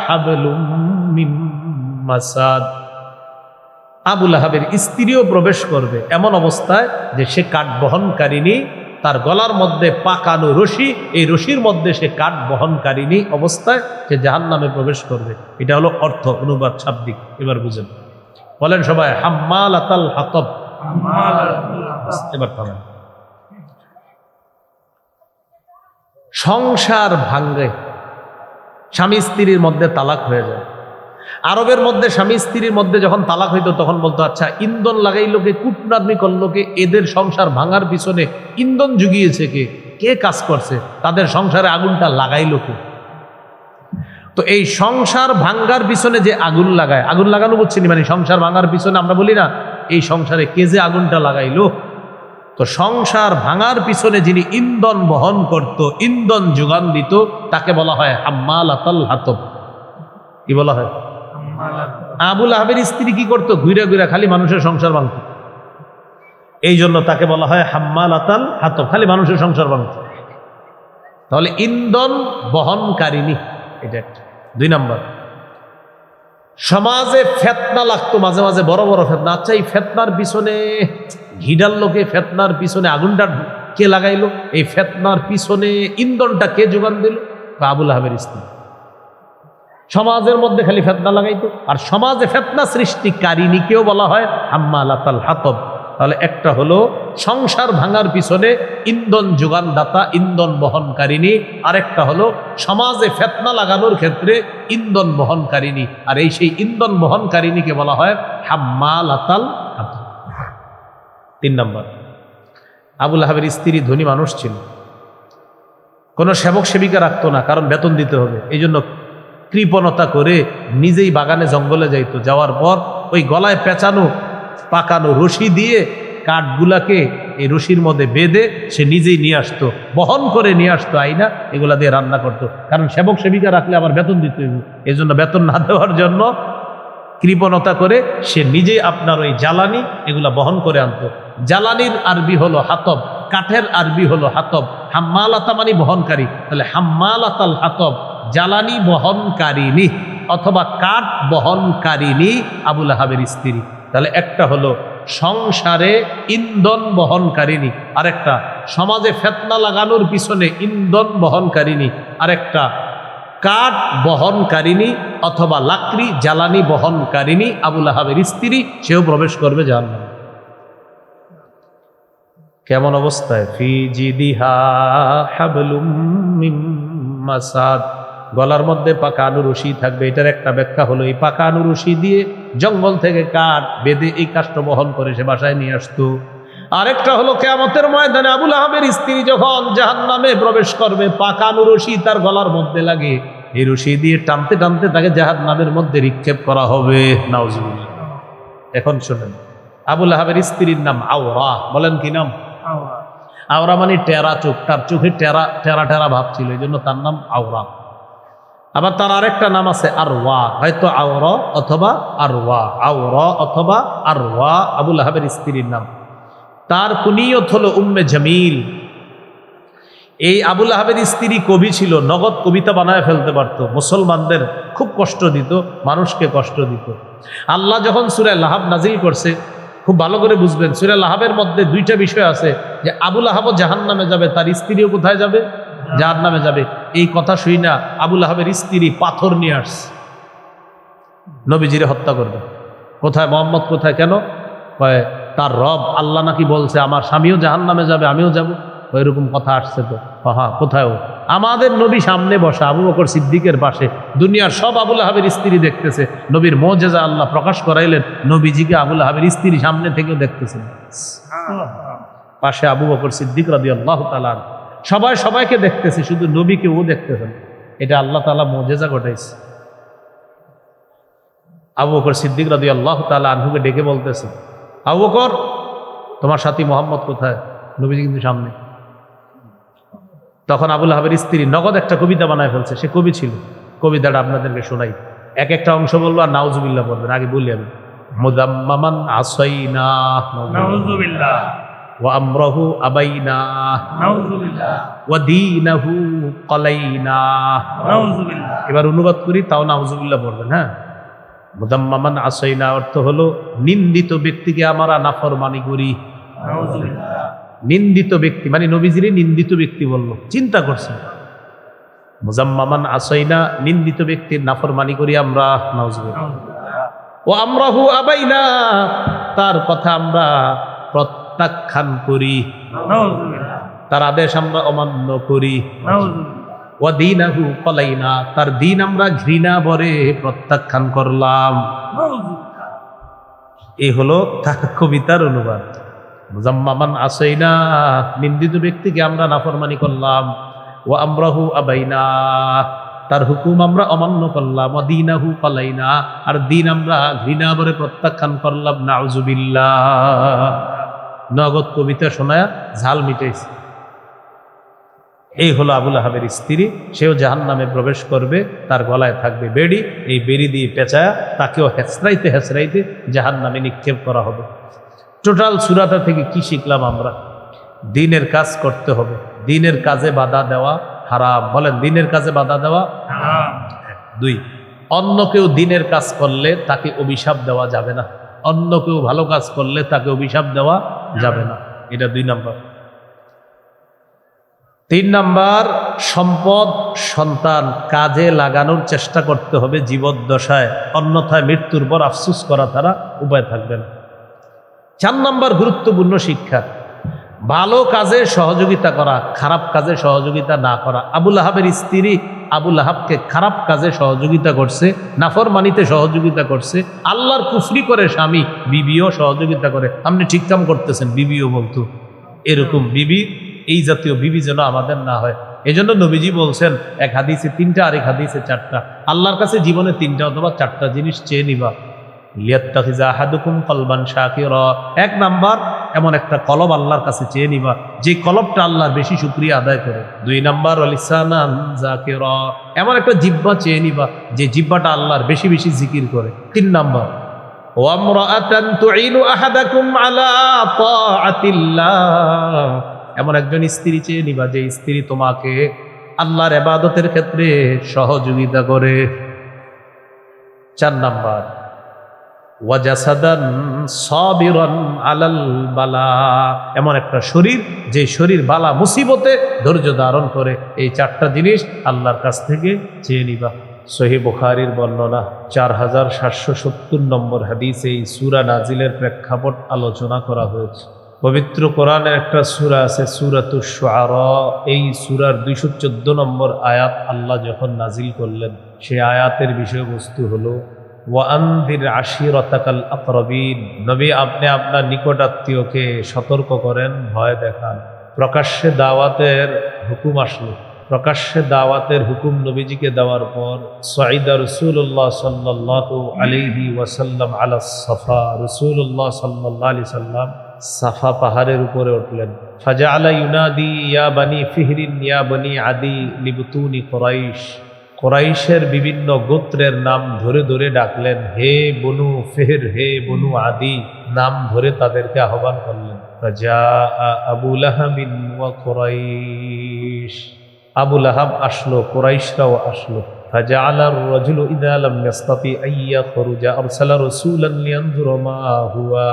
Speaker 1: হাবলুম মিন মাসাদ। আবু লাহাবের স্ত্রীও প্রবেশ করবে এমন অবস্থায় যে সে কাঠ বহনকারিনী, তার গলার মধ্যে পাকানো রশি, এই রশির মধ্যে সে কাঠ বহনকারিনী অবস্থায় সে জাহান্নামে প্রবেশ করবে। এটা হলো অর্থ, অনুবাদ, শাব্দিক। এবার বুঝেন, বলেন সবাই হাম্মালাতাল হাতব। এবার থামেন। সংসার ভাঙ্গে, স্বামী স্ত্রীর মধ্যে তালাক হয়ে যায়। আরবের মধ্যে স্বামী স্ত্রীর মধ্যে যখন তালাক হইতো তখন বলতো, আচ্ছা ইন্ধন লাগাইলো কে, কূটনামি করলো কে, এদের সংসার ভাঙার পিছনে ইন্ধন জুগিয়েছে কে, কে কাজ করছে, তাদের সংসারে আগুনটা লাগাইলো কে। তো এই সংসার ভাঙ্গার পিছনে যে আগুন লাগায়, আগুন লাগানো বুঝছেন, মানে সংসার ভাঙার পিছনে আমরা বলি না এই সংসারে কে যে আগুনটা লাগাইলো, তো সংসার ভাঙার পিছনে যিনি ইন্ধন বহন করত, ইন্ধন যোগান দিত, তাকে বলা হয় হাম্মালাতাল হাতব। কি বলা হয়? আবু লাহাবের স্ত্রী কি করতো? ঘুরে ঘুরে খালি মানুষের সংসার ভাঙত, এই জন্য তাকে বলা হয় হাম্মালাতাল হাতব, খালি মানুষের সংসার ভাঙত। তাহলে ইন্ধন বহনকারিনী, এটা একটা। 2 নম্বর, সমাজে ফেতনা লাগতো মাঝে মাঝে, বড় বড় ফেতনা। আচ্ছা এই ফেতনার পিছনে ঘিডার লোকে, ফেতনার পিছনে আগুনটা কে লাগাইলো, এই ফেতনার পিছনে ইন্ধনটা কে যোগান দিল? আবু লাহাবের স্ত্রী। সমাজের মধ্যে খালি ফেতনা লাগাইতো, আর সমাজে ফেতনা সৃষ্টিকারিনীকেও বলা হয় হাম্মালাতাল হাতব। তাহলে একটা হলো সংসার ভাঙার পিছনে ইন্ধন যোগানদাতা, ইন্ধন বহনকারিনী, আরেকটা হলো সমাজে ফেতনা লাগানোর ক্ষেত্রে ইন্ধন বহনকারিনী, আর এই সেই ইন্ধন বহনকারিনীকে বলা হয় হাম্মালাতাল হাতব। 3 নম্বর, আবু লাহাবের স্ত্রী ধনী মানুষ ছিল, কোনো সেবক সেবিকা রাখতো না, কারণ বেতন দিতে হবে। এই জন্য কৃপণতা করে নিজেই বাগানে জঙ্গলে যাইতো, যাওয়ার পর ওই গলায় পেঁচানো পাকানো রশি দিয়ে কাঠগুলাকে এই রশির মধ্যে বেঁধে সে নিজেই নিয়ে আসতো, বহন করে নিয়ে আসতো আইনা, এগুলা দিয়ে রান্না করতো। কারণ সেবক সেবিকা রাখলে আবার বেতন দিতে হইব, এই জন্য বেতন না দেওয়ার জন্য কৃপণতা করে সে নিজেই আপনার ওই জ্বালানি এগুলা বহন করে আনতো। জ্বালানির আরবি হলো হাতব, কাঠের আরবি হলো হাতব। হাম্মালাতা মানে বহনকারী, তাহলে হাম্মালাতাল হাতব, জ্বালানি বহনকারিনী অথবা কাঠ বহনকারিনী আবু লাহাবের স্ত্রী। তাহলে একটা হলো সংসারে ইন্ধন বহনকারিনী, আরেকটা সমাজে ফেতনা লাগানোর পিছনে ইন্ধন বহনকারিনী, আরেকটা কাঠ বহনকারিনী অথবা লাকড়ি জ্বালানি বহনকারিনী আবু লাহাবের স্ত্রী, সেও প্রবেশ করবে জাহান্নামে। কেমন অবস্থায়? ফি জিদিহা হাবলুম মিন মাসাদ, গলার মধ্যে পাকানো রশি থাকবে। এটার একটা ব্যাখ্যা হলো এই পাকানো রশি দিয়ে জঙ্গল থেকে কাঠ বেঁধে এই কাষ্ঠ বহন করে সে বাসায় নিয়ে আসতো। আরেকটা হলো কিয়ামতের ময়দানে আবু লাহাবের স্ত্রী যখন জাহান্নামে প্রবেশ করবে, পাকানো রশি তার গলার মধ্যে লাগে, এই রশি দিয়ে টানতে টানতে তাকে জাহান্নামের মধ্যে নিক্ষেপ করা হবে। নাউজুবিল্লাহ। এখন শোনেন, আবু লাহাবের স্ত্রীর নাম আওরা। বলেন কি নাম? আওরা মানে টেরা চোখ, তার চোখে টেরা টেরা টেরা ভাব ছিল, এই জন্য তার নাম আওরা। আবার তার আরেকটা নাম আছে আরওয়া, হয়তো আওরা অথবা আরওয়া, আওরা অথবা আরওয়া আবু লাহাবের স্ত্রীর নাম। তার কুনিয়ত হলো উম্মে জামিল। এই আবু লাহাবের স্ত্রী কবি ছিল, নগদ কবিতা বানায় ফেলতে পারত, মুসলমানদের খুব কষ্ট দিত, মানুষকে কষ্ট দিত। আল্লাহ যখন সূরা লাহাব নাজিল করছে, খুব ভালো করে বুঝবেন, সূরা লাহাবের মধ্যে 2টা বিষয় আছে, যে আবু লাহাবও জাহান্নামে যাবে, তার স্ত্রীও কোথায় যাবে? জাহান্নামে যাবে। এই কথা শুই না আবু লাহাবের স্ত্রী পাথর নিয়ে আসছে, নবীজিরে হত্যা করবে। কোথায়? মোহাম্মদ কোথায়? কেন? তার রব আল্লাহ নাকি বলছে আমার স্বামীও জাহান্নামে যাবে, আমিও যাব। ওইরকম কথা আসছে তো। হ্যাঁ, কোথায়? আমাদের নবী সামনে বসা, আবু বকর সিদ্দিকের পাশে, দুনিয়ার সব আবু লাহাবের স্ত্রী দেখতেছে, নবীর মুজিজা আল্লাহ প্রকাশ করাইলেন, নবীজিকে আবু লাহাবের স্ত্রী সামনে থেকেও দেখতেছেন, পাশে আবু বকর সিদ্দিক রাদিয়াল্লাহু তাআলা। সবাই সবাইকে দেখতেছে, শুধু নবীকে ও দেখতেছেন। এটা আল্লাহ তাআলা মুজিজা ঘটাইছে। আবু বকর সিদ্দিক রাদিয়াল্লাহু তাআলা আনহুকে ডেকে বলতেছে, আবু বকর তোমার সাথী মোহাম্মদ কোথায়? নবীজি কিন্তু সামনে। তখন আবু লাহাবের স্ত্রী নগদ একটা কবিতা বানায় ফেলছে, সে কবি ছিল। কবিতাটা আপনাদেরকে শোনাই, এক একটা অংশ বলবো আর নাউজুবিল্লাহ বলবেন। আগে বলি আমি, মুদাম্মামান আসাইনা নাউজুবিল্লাহ ওয়া আমরাহু আবাইনা নাউজুবিল্লাহ ওয়া দীনাহু ক্বালাইনা নাউজুবিল্লাহ। এবার অনুবাদ করি, তাও নাউজুবিল্লাহ বলবেন। হ্যাঁ, মুদাম্মামান আসাইনা অর্থ হলো নিন্দিত ব্যক্তিকে আমরা নাফরমানি করি। নিন্দিত ব্যক্তি মানে নবীজিরে নিন্দিত ব্যক্তি বললো, চিন্তা করছেন। মুজাম্মামান আসাইনা নিন্দিত ব্যক্তির নাফরমানি করি আমরা। নাউজুবিল্লাহ। ও আমরাহু আবাইনা তার কথা আমরা প্রত্যাখ্যান করি, তার আদেশ আমরা অমান্য করি। ও দীনাহু কলাইনা তার দিন আমরা ঘৃণা ভরে প্রত্যাখ্যান করলাম। এই হলো তার কবিতার অনুবাদ। মুজাম্মামান আসাইনা নিন্দিত ব্যক্তিকে আমরা নাফরমানি করলাম। ও আমরাহু আবাইনা তার হুকুম আমরা অমান্য করলাম। ও দীনাহু কলাইনা আর দিন আমরা ঘৃণা ভরে প্রত্যাখ্যান করলাম। নাউজুবিল্লাহ। নগদ কবিতা শোনায় ঝাল মিটাইছে। এই হলো আবুল আহাবের স্ত্রী, সেও জাহান্নামে প্রবেশ করবে, তার গলায় থাকবে বেড়ি, এই বেড়ি দিয়ে পেঁচায়া তাকেও হেঁচড়াইতে হেঁচড়াইতে জাহান্নামে নিক্ষেপ করা হবে। টোটাল সূরাটা থেকে কি শিখলাম আমরা? দ্বীনের কাজ করতে হবে, দ্বীনের কাজে বাধা দেওয়া হারাম। বলেন, দ্বীনের কাজে বাধা দেওয়া হারাম। 2, অন্য কেউ দ্বীনের কাজ করলে তাকে অভিশাপ দেওয়া যাবে না। অন্য কেউ ভালো কাজ করলে তাকে অভিশাপ দেওয়া যাবে না। এটা 2 নাম্বার। 3 নাম্বার, সম্পদ সন্তান কাজে লাগানোর চেষ্টা করতে হবে জীবদ্দশায়, অন্যথায় মৃত্যুর পর আফসোস করা ছাড়া উপায় থাকবে না। 4 নাম্বার গুরুত্বপূর্ণ শিক্ষা, ভালো কাজে সহযোগিতা করা, খারাপ কাজে সহযোগিতা না করা। আবুল আহাবের স্ত্রী আবুল আহাবকে খারাপ কাজে সহযোগিতা করছে, নাফরমানিতে সহযোগিতা করছে। আল্লাহর কুফরি করে স্বামী, বিবিও সহযোগিতা করে, আপনি ঠিক কাম করতেছেন, বিবিও বলতো। এরকম বিবি, এই জাতীয় বিবি যেন আমাদের না হয়। এজন্য নবীজি বলছেন এক হাদিসে 3টা, আরেক হাদিসে 4টা। আল্লাহর কাছে জীবনে 3টা অথবা 4টা জিনিস চেয়ে নিবা। লিয়াত্তাখিযা আহাদুকুম কলবান শাকিরা, 1 নাম্বার এমন একটা কলব আল্লাহর কাছে চেয়ে নিবা যে কলবটা আল্লাহর বেশি শুকরিয়া আদায় করে। 2 নাম্বার লিসানান যাকিরা, এমন একটা জিহ্বা চেয়ে নিবা যে জিহ্বাটা আল্লাহর বেশি বেশি জিকির করে। 3 নাম্বার ওয়া আমরাআতান তুঈনু আহাদাকুম আলা তাআতিল্লাহ, এমন একজন স্ত্রী চেয়ে নিবা যে স্ত্রী তোমাকে আল্লাহর ইবাদতের ক্ষেত্রে সহযোগিতা করে। 4 নাম্বার ওয়াজাসাদান সাবিরান আলাল বালা, এমন একটা শরীর যে শরীর বালা মুসিবতে ধৈর্য ধারণ করে। এই 4টা জিনিস আল্লাহর কাছ থেকে চেয়ে নিবা। সহিহ বুখারীর বর্ণনা 4770 নম্বর হাদিসে এই সূরা নাজিলের প্রেক্ষাপট আলোচনা করা হয়েছে। পবিত্র কোরআনের একটা সূরা আছে সূরাতুশ শুআরা, এই সূরার 214 নম্বর আয়াত আল্লাহ যখন নাজিল করলেন, সেই আয়াতের বিষয়বস্তু হলো ওয়ানদির আশিরাতাকাল আকরাবিন, নবী আপনি আপনার নিকট আত্মীয়কে সতর্ক করেন, ভয় দেখান। প্রকাশ্যে দাওয়াতের হুকুম আসলো, প্রকাশ্যে দাওয়াতের হুকুম নবীজিকে দেওয়ার পর সাইদা রাসূলুল্লাহ সাল্লাল্লাহু আলাইহি ওয়াসাল্লাম আলা সাফা, রাসূলুল্লাহ সাল্লাল্লাহু আলাইহি সাল্লাম সাফা পাহাড়ের উপরে উঠলেন। ফাজাআলা ইউনাদি ইয়া বানি ফিহরিন ইয়া বনি আদি লিবতুনি কুরাইশ, কুরাইশের বিভিন্ন গোত্রের নাম ধরে ধরে ডাকলেন, হে বনু ফিহর, হে বনু আদি, নাম ধরে তাদেরকে আহ্বান করলেন। ফাজাআ আবু লাহাবিন ওয়া কুরাইশ, আবু লাহাব আসলো, কুরাইশরাও আসলো। ফাজাআলা আর-রাজুলু ইযা লাম ইয়াস্তাতি আইয়া খরুজা আরসালা রাসূলান লিয়ানজুরা মা হুয়া,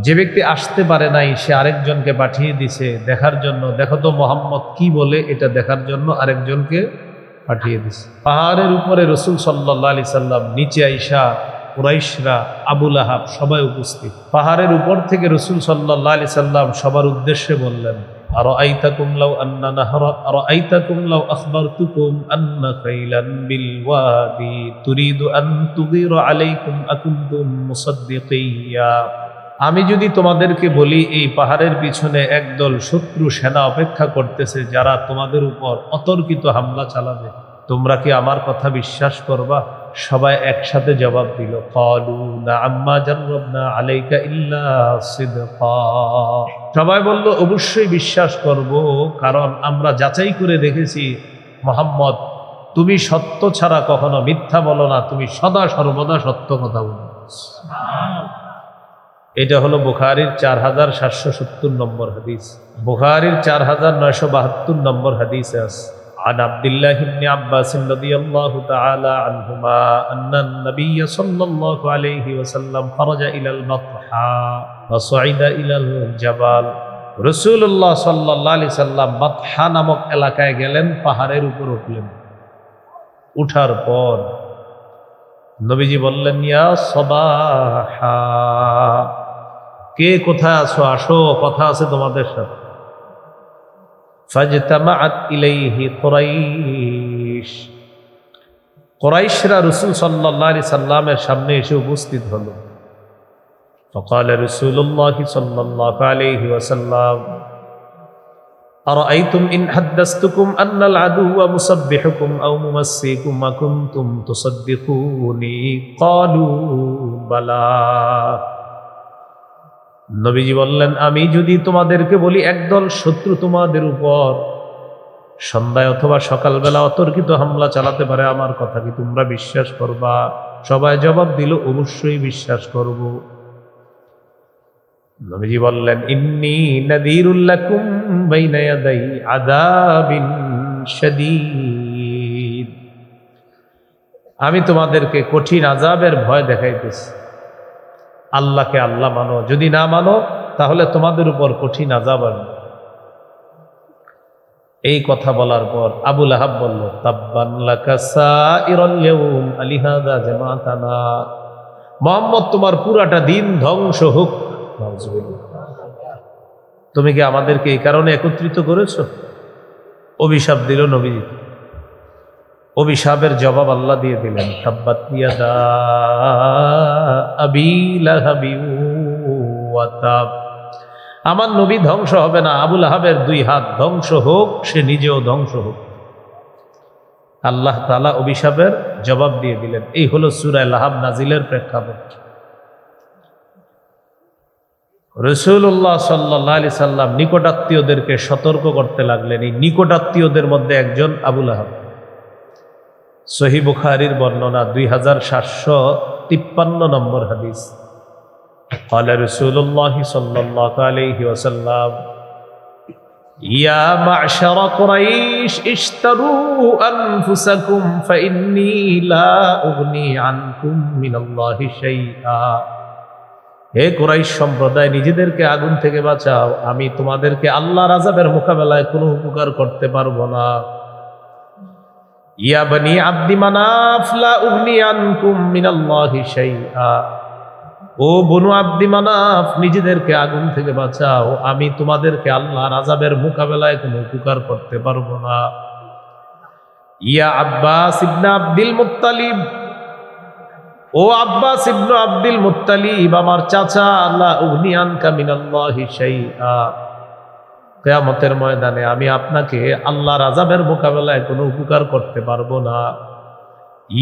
Speaker 1: যে ব্যক্তি আসতে পারে নাই সে আরেকজনকে পাঠিয়ে দিছে দেখার জন্য, দেখো তো মোহাম্মদ কি বলে, এটা দেখার জন্য আরেকজনকে পাঠিয়ে দিছে। পাহাড়ের উপরে রাসূল সাল্লাল্লাহু আলাইহি সাল্লাম, নিচে আয়েশা, কুরাইশরা, আবু লাহাব সবাই উপস্থিত। পাহাড়ের উপর থেকে রাসূল সাল্লাল্লাহু আলাইহি সাল্লাম সবার উদ্দেশ্যে বললেন, আরাআইতাকুম লাউ আন্না নাহরা, আরাআইতাকুম লাউ আখবারতুকুম আন্না খাইলান বিল ওয়াদি তুরিদু আন তুগীরা আলাইকুম আকুনতুম মুসাদ্দিকিয়া, আমি যদি তোমাদেরকে বলি এই পাহাড়ের পিছনে একদল শত্রু সেনা অপেক্ষা করতেছে যারা তোমাদের উপর অতর্কিত হামলা চালাবে, তোমরা কি আমার কথা বিশ্বাস করবা? সবাই একসাথে জবাব দিল, ক্বালু না'আম মা জাররাবনা আলাইকা ইল্লা সিদকা, সবাই বলল অবশ্যই বিশ্বাস করব, কারণ আমরা যাচাই করে দেখেছি মুহাম্মদ তুমি সত্য ছাড়া কখনো মিথ্যা বলো না, তুমি সদা সর্বদা সত্য কথা বলো। এটা হলো বুখারীর 4770 নম্বর হাদিস। বুখারীর 4972 নম্বর হাদিসে আছে عن عبد الله بن عباس رضي الله تعالى عنهما أن النبي صلى الله عليه وسلم خرج إلى البطحاء وصعد إلى الجبل রাসূলুল্লাহ সাল্লাল্লাহু আলাইহি সাল্লাম বাতহা নামক এলাকায় গেলেন, পাহাড়ের উপর উঠলেন। উঠার পর নবীজি বললেন, ইয়া সাবাহা, কে কোথায় আছো, আসো, কথা আছে তোমাদের সাথে। ফাজতামাআত ইলাইহি কুরাইশ, কুরাইশরা রাসূল সাল্লাল্লাহু আলাইহি সাল্লামের সামনে এসে উপস্থিত হলো। فقال رسول الله صلى الله عليه وسلم أرأيتم إن حدثتكم أن العدو مسبحكم أو ممسيكم وكنتم تصدقوني قالوا بلى। নবীজি বললেন, আমি যদি তোমাদেরকে বলি একদল শত্রু তোমাদের উপর সন্ধ্যায় অথবা সকালবেলা অতর্কিত হামলা চালাতে পারে, আমার কথা কি তোমরা বিশ্বাস করবা? সবাই জবাব দিল, অবশ্যই বিশ্বাস করব। নবীজি বললেন, ইন্নী নাযীরুল লাকুম বাইনা ইয়াদাই আযাবিন শাদীদ, আমি তোমাদেরকে কঠিন আযাবের ভয় দেখাইতেছি। আল্লাহকে আল্লাহ মানো, যদি না মানো তাহলে তোমাদের উপর কঠিন আযাব আসবে। এই কথা বলার পর আবু লাহাব বলল, তাব্বান লাকা সাইরাল ইয়াউম আলিহাযা জামাতানা, মুহাম্মদ তোমার পুরাটা দিন ধ্বংস হোক। তুমি কি আমাদেরকে এই কারণে একত্রিত করেছো? অভিশাপ দিল নবী। অভিশাপের জবাব আল্লাহ দিয়ে দিলেন, তাব্বাত ইয়াদা আবি লাহাবি ওয়া তাব, আমার নবী ধ্বংস হবে না, আবু লাহাবের দুই হাত ধ্বংস হোক, সে নিজেও ধ্বংস হোক। আল্লাহ তাআলা অভিশাপের জবাব দিয়ে দিলেন। এই হলো সূরা লাহাব নাজিলের প্রেক্ষাপট। রাসূলুল্লাহ সাল্লাল্লাহু আলাইহি সাল্লাম নিকটাত্মীয়দেরকে সতর্ক করতে লাগলেন। এই নিকটাত্মীয়দের মধ্যে একজন আবু লাহাব। সহিহ বুখারীর বর্ণনা 2753 নম্বর হাদিস। قال رسول الله صلى الله عليه وسلم يا معشر قريش اشتروا أنفسكم فإني لا أغني عنكم من الله شيئا। হে কুরাইশ সম্প্রদায়, নিজেদেরকে আগুন থেকে বাঁচাও, আমি তোমাদেরকে আল্লাহর আযাবের মোকাবেলায় কোনো উপকার করতে পারবো না। ইয়া বনি আব্দি মানাফ লা উগনি আনকুম মিনাল্লাহি শাইআ, ও বনু আব্দি মানাফ, নিজেদেরকে আগুন থেকে বাঁচাও, আমি তোমাদেরকে আল্লাহর আযাবের মোকাবেলায় কোনো উপকার করতে পারবো না। ইয়া আব্বাস ইবনে আব্দুল মুত্তালিব, ও আব্বাস ইবনে আব্দুল মুত্তালিব, আমার চাচা, লা উগনি আনকা মিনাল্লাহি শাইআ, কিয়ামতের ময়দানে আমি আপনাকে আল্লাহর আযাবের মোকাবেলায় কোনো উপকার করতে পারবো না।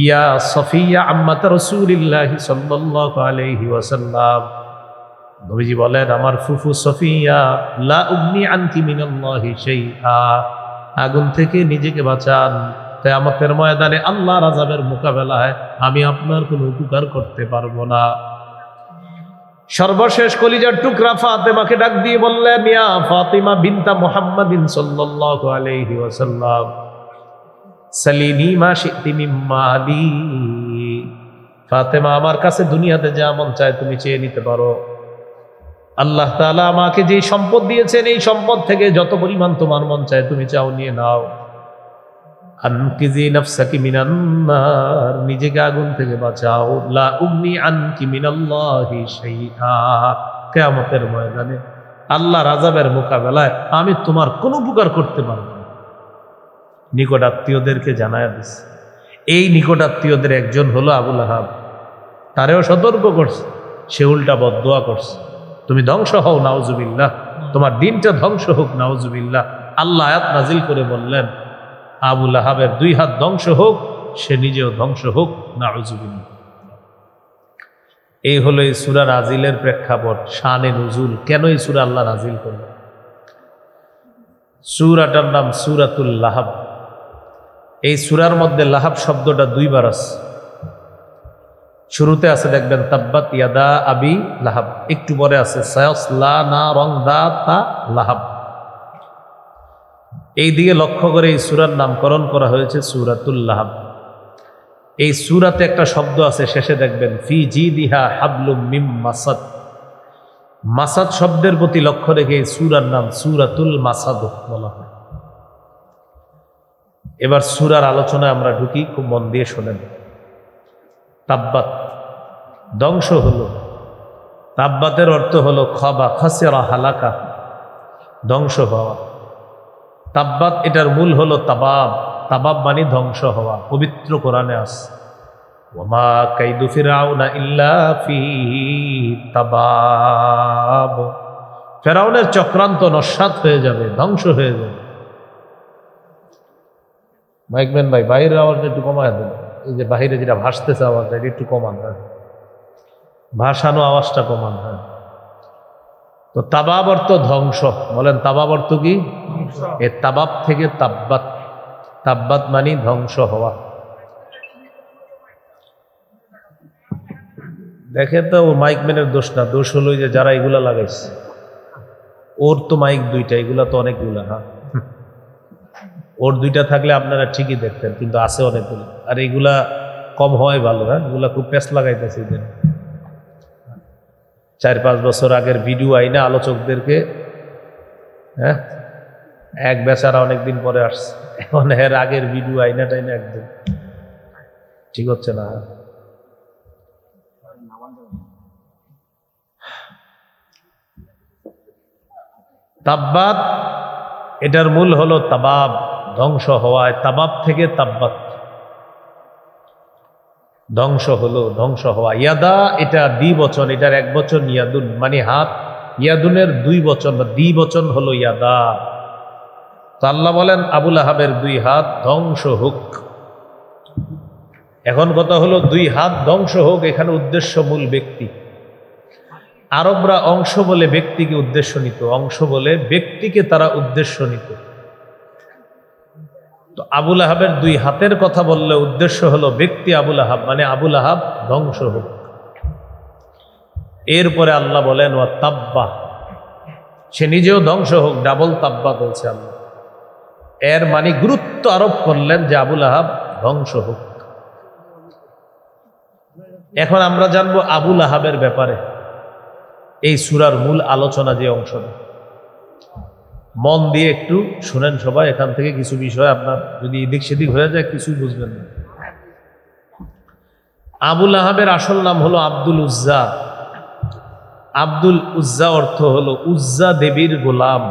Speaker 1: ইয়া সফিয়া আম্মাত রাসূলিল্লাহি সাল্লাল্লাহু আলাইহি ওয়াসাল্লাম, নবীজি বলেন, আমার ফুফু সফিয়া, লা উগনি আনকি মিনাল্লাহি শাইআ, আগুন থেকে নিজেকে বাঁচান, কিয়ামতের ময়দানে আল্লাহর আযাবের মোকাবেলায় আমি আপনার কোনো উপকার করতে পারবো না। সর্বশেষ কলিজার টুকরা ফাতেমাকে ডাক দিয়ে বললেন, ইয়া ফাতিমা বিনতা মুহাম্মাদিন সাল্লাল্লাহু আলাইহি ওয়াসাল্লাম সালিনি মা শি'তি মিন মালি, ফাতেমা, আমার কাছে দুনিয়াতে যা মন চায় তুমি চেয়ে নিতে পারো। আল্লাহ তাআলা আমাকে যে সম্পদ দিয়েছেন, এই সম্পদ থেকে যত পরিমাণ তোমার মন চায় তুমি চাও নিয়ে নাও। আনকিজি নাফসাকি মিনান নার, নিজেকে আগুন থেকে বাঁচাও। লা উগনি আনকি মিনাল্লাহি শাইআ, কিয়ামতের ময়দানে আল্লাহর আযাবের মোকাবেলায় আমি তোমার কোনো উপকার করতে পারবো না। নিকট আত্মীয়দেরকে জানায়া দিছে। এই নিকট আত্মীয়দের একজন হলো আবু লাহাব। তারেও সতর্ক করছে, সে উল্টা বদদোয়া করছে, তুমি ধ্বংস হও, নাউজুবিল্লাহ, তোমার দিনটা ধ্বংস হোক, নাউজুবিল্লাহ। আল্লাহ আয়াত নাজিল করে বললেন, আবু লাহাবের দুই হাত ধ্বংস হোক, সে নিজেও ধ্বংস হোক, নাউজুবিল্লাহ। এই হলো এই সূরা নাজিলের প্রেক্ষাপট, শানে নুজুল। কেন এই সূরা আল্লাহ নাজিল করলেন? সূরাটার নাম সূরাতুল লাহাব। এই সূরার মধ্যে লাহাব শব্দটা দুইবার আছে। শুরুতে আছে দেখবেন তাব্বাত ইয়াদা আবি লাহাব, একটু পরে আছে সায়াসলা নারন যাতা লাহাব। এই দিকে লক্ষ্য করে এই সূরার নামকরণ করা হয়েছে সূরাতুল লাহাব। এই সূরাতে একটা শব্দ আছে, শেষে দেখবেন ফি জিদিহা হাবলুম মিম মাসাদ। মাসাদ শব্দের প্রতি লক্ষ্য রেখে এই সূরার নাম সূরাতুল মাসাদ বলা হয়। এবার সূরার আলোচনায় আমরা ঢুকি, খুব মন দিয়ে শোনেন। তাব্বাত, ধ্বংস হলো। তাব্বাতের অর্থ হলো খাবা, খাসিরা, হালাকা, ধ্বংস হওয়া। তাব্বাত এটার মূল হলো তাবাব। তাবাব মানে ধ্বংস হওয়া। পবিত্র কোরআনে আছে ওমা কাইদু ফিরাউনা ইল্লা ফি তাবাব। ফেরাউনের চক্রান্ত নস্যাৎ হয়ে যাবে, ধ্বংস হয়ে যাবে। মাইকম্যান ভাই, বাইরের আওয়াজটা একটু কমায় দেন। এই যে বাহিরে যেটা ভাসতেছে আওয়াজটা, এটা একটু কমান। হ্যাঁ, ভাসানো আওয়াজটা কমান। হ্যাঁ, তো তাবাব অর্থ ধ্বংস। বলেন তাবাব অর্থ কি? এ তাবাব থেকে তাব্বাত। তাব্বাত মানে ধ্বংস হওয়া। দেখে তো ও মাইকম্যানের দোষ না, দোষ হলো যে যারা এগুলা লাগাইছে। ওর তো মাইক দুইটা, এগুলা তো অনেকগুলা। হ্যাঁ, ওর দুইটা থাকলে আপনারা ঠিকই দেখতেন, কিন্তু আছে অনেকগুলো। আর এগুলা কম হওয়াই ভালো। হ্যাঁ, এগুলা খুব পেস লাগাইতেছে। 4-5 বছর আগের ভিডিও আইনা আলোচকদেরকে, হ্যাঁ, এক বেচারা অনেকদিন পরে আসছে, এখন এর আগের ভিডিও আইনা টাইনা একদম ঠিক হচ্ছে না। তাব্বাত এটার মূল হলো তাবাব, ধ্বংস হওয়ায়। তাবাব থেকে তাব্বাত, ধ্বংস হলো, ধ্বংস হওয়া। ইয়াদা এটা দ্বিবচন, এটার এক বচন ইয়াদুন মানে হাত। ইয়াদুনের 2 বচন বা দ্বিবচন হলো ইয়াদা। তো আল্লাহ বলেন আবুল আহাবের 2 হাত ধ্বংস হোক। এখন কথা হলো 2 হাত ধ্বংস হোক, এখানে উদ্দেশ্য মূল ব্যক্তি। আরবরা অংশ বলে ব্যক্তিকে উদ্দেশ্য নিত, অংশ বলে ব্যক্তিকে তারা উদ্দেশ্য নিত। তো আবুল আহাবের 2 হাতের কথা বললে উদ্দেশ্য হলো ব্যক্তি আবুল আহাব, মানে আবুল আহাব ধ্বংস হোক। এরপরে আল্লাহ বলেন ওয়া তাব্বা, সে নিজেও ধ্বংস হোক। ডাবল তাব্বা বলছে আল্লাহ। এর মানে গুরুত্ব আরোপ করলেন যে আবুল আহাব ধ্বংস হোক। এখন আমরা জানবো আবুল আহাবের ব্যাপারে এই সূরার মূল আলোচনা যে অংশটা। মন দিয়ে একটু শুনেন সবাই, এখান থেকে কিছু বিষয় আপনার যদি এদিক সেদিক হয়ে যায় কিছুই বুঝবেন না। আবুল আহাবের আসল নাম হলো আব্দুল উজ্জা। আব্দুল উজ্জা অর্থ হলো উজ্জা দেবীর গোলাম।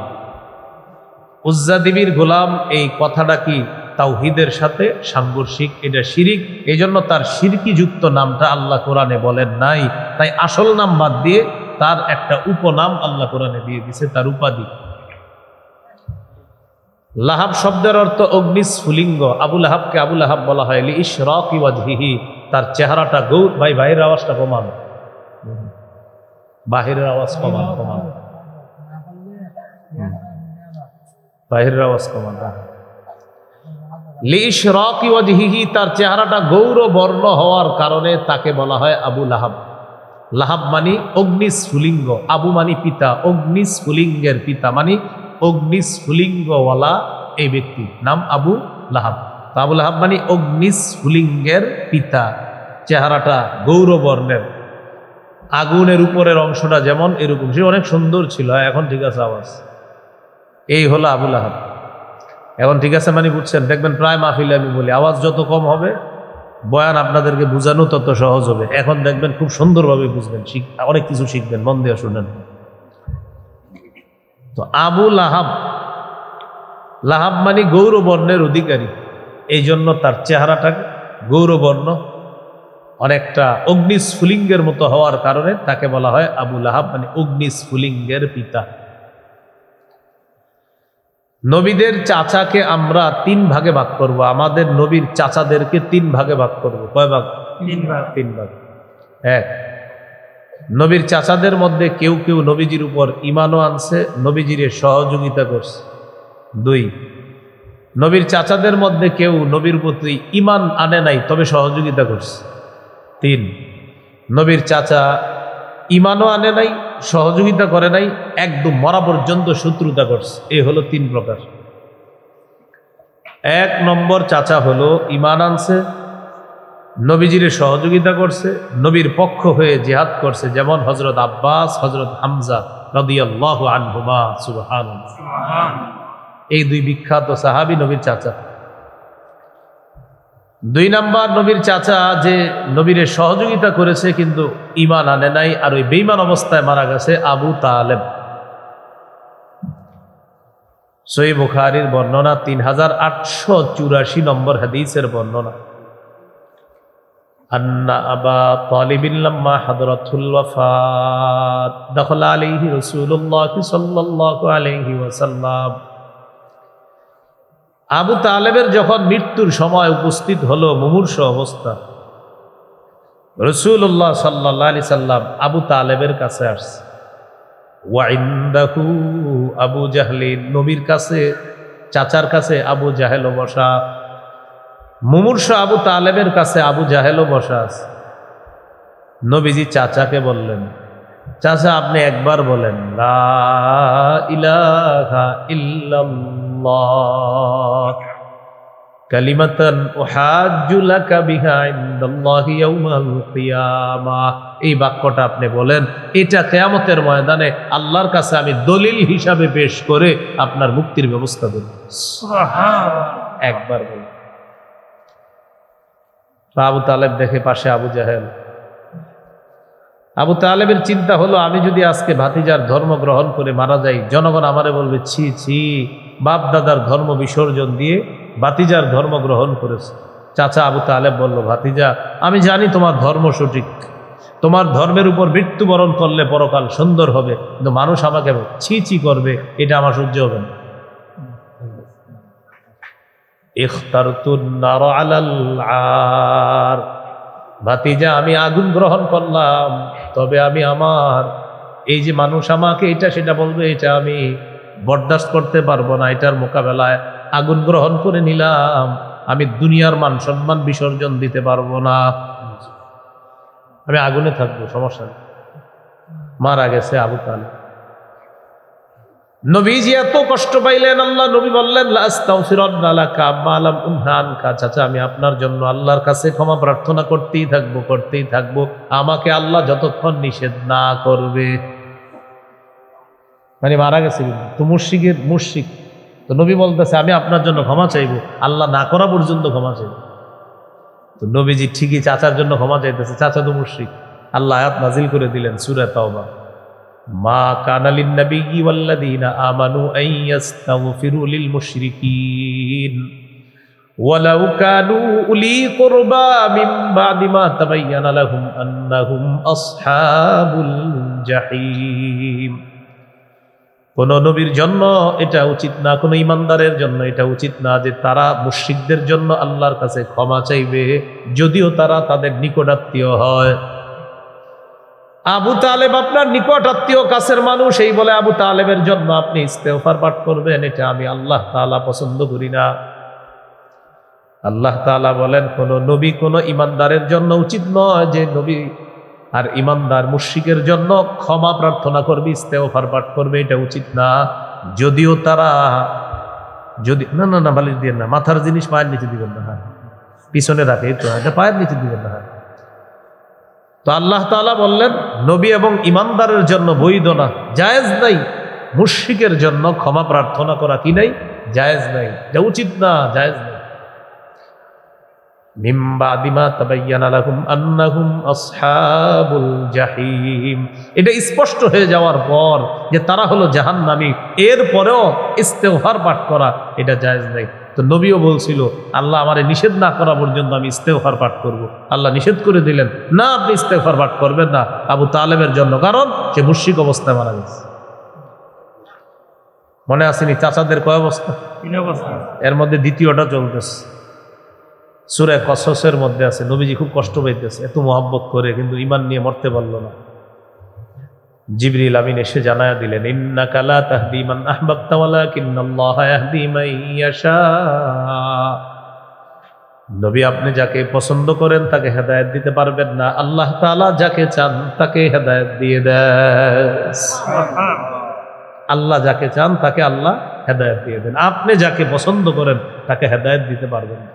Speaker 1: উজ্জা দেবীর গোলাম, এই কথাটা কি তাওহীদের সাথে সাংঘর্ষিক, এটা শিরিক। এই জন্য তার শিরকি যুক্ত নামটা আল্লাহ কোরআনে বলেন নাই। তাই আসল নাম বাদ দিয়ে তার একটা উপনাম আল্লাহ কোরআনে দিয়ে দিছে, তার উপাধি। লাহাব শব্দের অর্থ অগ্নিস্ফুলিঙ্গ। আবুল আহাবকে আবুল আহাব বলা হয় লিইশরাকি ওয়াজহিহি, তার চেহারাটা গৌর। ভাই বাহিরের আওয়াজটা কমান, বাহিরের আওয়াজ কমান, কমান, বাহিরের আওয়াজ কমান। লিইশরাকি ওয়াজহিহি, তার চেহারাটা গৌর বর্ণ হওয়ার কারণে তাকে বলা হয় আবু লাহাব। লাহাব মানি অগ্নিস্ফুলিঙ্গ, আবু মানি পিতা, অগ্নিস্ফুলিঙ্গের পিতা মানি অগ্নিস্ফুলিঙ্গওয়ালা এই ব্যক্তি নাম আবু লাহাব। আবু লাহাব মানে অগ্নিস্ফুলিঙ্গের পিতা, চেহারাটা গৌরবর্ণের। আগুনের উপরের অংশটা যেমন এরকম, সে অনেক সুন্দর ছিল। এখন ঠিক আছে আওয়াজ, এই হলো আবু লাহাব। এখন ঠিক আছে মানে বুঝছেন? দেখবেন প্রায় মাহফিলে আমি বলি আওয়াজ যত কম হবে বয়ান আপনাদেরকে বুঝানো তত সহজ হবে। এখন দেখবেন খুব সুন্দরভাবে বুঝবেন, অনেক কিছু শিখবেন। মন দিয়ে শুনেন। তো আবু লাহাব, লাহাব মানে গৌরবর্ণের অধিকারী, এই জন্য তার চেহারাটা গৌরবর্ণ, অনেকটা অগ্নিস্ফুলিঙ্গের মতো হওয়ার কারণে তাকে বলা হয় আবু লাহাব, মানে অগ্নিস্ফুলিঙ্গের পিতা। নবীদের চাচাকে আমরা 3 ভাগে ভাগ করব। আমাদের নবীর চাচাদেরকে 3 ভাগে ভাগ করব। কয় ভাগ? 3 ভাগ। 3 ভাগ। 1, নবীর চাচাদের মধ্যে কেউ কেউ নবীজির উপর ঈমানও আনছে, নবীজির সহযোগিতা করছে। 2, নবীর চাচাদের মধ্যে কেউ নবীর প্রতি ঈমান আনে নাই, তবে সহযোগিতা করছে। 3, নবীর চাচা ঈমানও আনে নাই, সহযোগিতা করে নাই, একদম মরা পর্যন্ত শত্রুতা করছে। এই হলো 3 প্রকার। এক নম্বর চাচা হলো ঈমান আনছে, নবীজির সহযোগিতা করছে, নবীর পক্ষ হয়ে জিহাদ করছে, যেমন হযরত আব্বাস, হযরত হামজা রাদিয়াল্লাহু আনহুমা। সুবহানাল্লাহ। এই দুই বিখ্যাত সাহাবী নবীর চাচা। দুই নাম্বার নবীর চাচা যে নবীর সহযোগিতা করেছে কিন্তু ঈমান আনে নাই, আর ওই বেঈমান অবস্থায় মারা গেছে, আবু তালেব। সহিহ বুখারীর বর্ণনা, 3884 নম্বর হাদিসের বর্ণনা। আন্না আবা তালিবিন লাম্মা হাদরাতুল ওয়াফাত দাখালা আলাইহি রাসূলুল্লাহ সাল্লাল্লাহু আলাইহি ওয়াসাল্লাম। আবু তালেবের যখন মৃত্যুর সময় উপস্থিত হলো, মুমূর্ষ অবস্থা, রাসূলুল্লাহ সাল্লাল্লাহু আলাইহি সাল্লাম আবু তালেবের কাছে আসছে। ওয়া ইনদাহু আবু জাহলিন, নবীর কাছে, চাচার কাছে আবু জাহেলও বসা। মুমূর্ষ আবু তালেবের কাছে আবু জাহেলও বসা আছে। নবীজি চাচাকে বললেন, চাচা আপনি একবার বলেন লা ইলাহা ইল্লাল্লাহ কালিমাতান উহাজ্জু লাকা বিহা ইনদাল্লাহি ইয়াউমাল কিয়ামাহ। এই বাক্যটা আপনি বলেন, এটা কিয়ামতের ময়দানে আল্লাহর কাছে আমি দলিল হিসাবে পেশ করে আপনার মুক্তির ব্যবস্থা দেব। সুবহানাল্লাহ। একবার বলেন। আবু তালেব দেখে পাশে আবু জাহেল। আবু তালেবের চিন্তা হলো, আমি যদি আজকে ভাতিজার ধর্ম গ্রহণ করে মারা যাই, জনগণ আমারে বলবে ছি ছি, বাপ দাদার ধর্ম বিসর্জন দিয়ে ভাতিজার ধর্ম গ্রহণ করেছে। চাচা আবু তালেব বলল, ভাতিজা আমি জানি তোমার ধর্ম সঠিক, তোমার ধর্মের উপর মৃত্যুবরণ করলে পরকাল সুন্দর হবে, কিন্তু মানুষ আমাকে ছি ছি করবে, এটা আমার সহ্য হবে না। ইখতারতুন নার আলাল আর, ভাতিজা আমি আগুন গ্রহণ করলাম, তবে আমি আমার এই যে মানুষ আমাকে এটা সেটা বলবে, এটা আমি বরদাস্ত করতে পারবো না, এটার মোকাবেলায় আগুন গ্রহণ করে নিলাম। আমি দুনিয়ার মান সম্মান বিসর্জন দিতে পারবো না, আমি আগুনে থাকবো, সমস্যা নেই। মারা গেছে আবু তালেব। নবীজি এত কষ্ট পাইলেন, আল্লাহ নবী বললেন লা আস্তাগফিরুল্লাহ লাকা মা লাম উনহা আনকা। চাচা আমি আপনার জন্য আল্লাহর কাছে ক্ষমা প্রার্থনা করতেই থাকবো, আমাকে আল্লাহ যতক্ষণ নিষেধ না করবে। মানে মারা গেছে তো মুশরিক, তো নবী বলতেছে আমি আপনার জন্য ক্ষমা চাইবো, আল্লাহ না করা পর্যন্ত ক্ষমা চাইবো। তো নবীজি ঠিকই চাচার জন্য ক্ষমা চাইতেছে, চাচা তো মুশরিক। আল্লাহ আয়াত নাজিল করে দিলেন সূরা তাওবা, মা কানা লিন-নাবিয়্যি ওয়াল্লাযীনা আমানু আন ইস্তাগফিরু লিল মুশরিকিন ওয়ালাউ কানু উলি কুরবা মিন বা'দি মা তাবায়্যানা লাহুম আন্নাহুম আসহাবুল জাহিম। কোন নবীর জন্য এটা উচিত না, কোন ঈমানদারের জন্য এটা উচিত না যে তারা মুশরিকদের জন্য আল্লাহর কাছে ক্ষমা চাইবে, যদিও তারা তাদের নিকটাত্মীয় হয়। আবু তালেব আপনার নিকট আত্মীয়, কাছের মানুষ, এই বলে আবু তালেবের জন্য আপনি ইস্তেগফার পাঠ করবেন, এটা আমি আল্লাহ তাআলা পছন্দ করি না। আল্লাহ তাআলা বলেন, কোন নবী কোন ঈমানদারের জন্য উচিত নয় যে নবী আর ঈমানদার মুশরিকের জন্য ক্ষমা প্রার্থনা করবে, ইস্তেগফার পাঠ করবে, এটা উচিত না। যদিও তারা যদি না বালিশ দিবেন না, মাথার জিনিস পায়ের নিচে দিবেন না, হ্যাঁ পিছনে রাখে, তো এটা পায়ের নিচে দিবেন না, হ্যাঁ। তো আল্লাহ তাআলা বললেন নবী এবং ঈমানদারের জন্য বৈধ না, জায়েজ নাই মুশরিকের জন্য ক্ষমা প্রার্থনা করা, কি নাই, জায়েজ নাই, এটা উচিত না, জায়েজ নাই। মিন বা'দি মা তাবায়্যানা লাহুম আন্নাহুম আসহাবুল জাহিম, এটা স্পষ্ট হয়ে যাওয়ার পর যে তারা হলো জাহান্নামী, এরপরেও ইস্তেগফার পাঠ করা এটা জায়েজ নাই। তো নবীও বলছিল আল্লাহ আমারে নিষেধ না করা পর্যন্ত আমি ইস্তেগফার পাঠ করব। আল্লাহ নিষেধ করে দিলেন, না আপনি ইস্তেগফার পাঠ করবেন না আবু তালেবের জন্য, কারণ সে মুশরিক অবস্থায় মারা গেছে। মনে আসেনি চাচাদের কয় অবস্থা? এর মধ্যে দ্বিতীয়টা চলতেছে, সূরা কসসের মধ্যে আছে। নবীজি খুব কষ্ট পাইতেছে, এত মহব্বত করে কিন্তু ঈমান নিয়ে মরতে পারল না। জিবরিল আমিন এসে জানায়া দিলেন, ইন্নাকা লা তাহদি মান আহবাবতা ওয়ালাকিন্নাল্লাহা ইয়াহদি মান ইয়াশা। নবী আপনি যাকে পছন্দ করেন তাকে হেদায়েত দিতে পারবেন না, আল্লাহ তাআলা যাকে চান তাকে হেদায়েত দিয়ে দেন। আল্লাহ যাকে চান তাকে আল্লাহ হেদায়েত দিয়ে দেন। আপনি যাকে পছন্দ করেন তাকে হেদায়েত দিতে পারবেন না।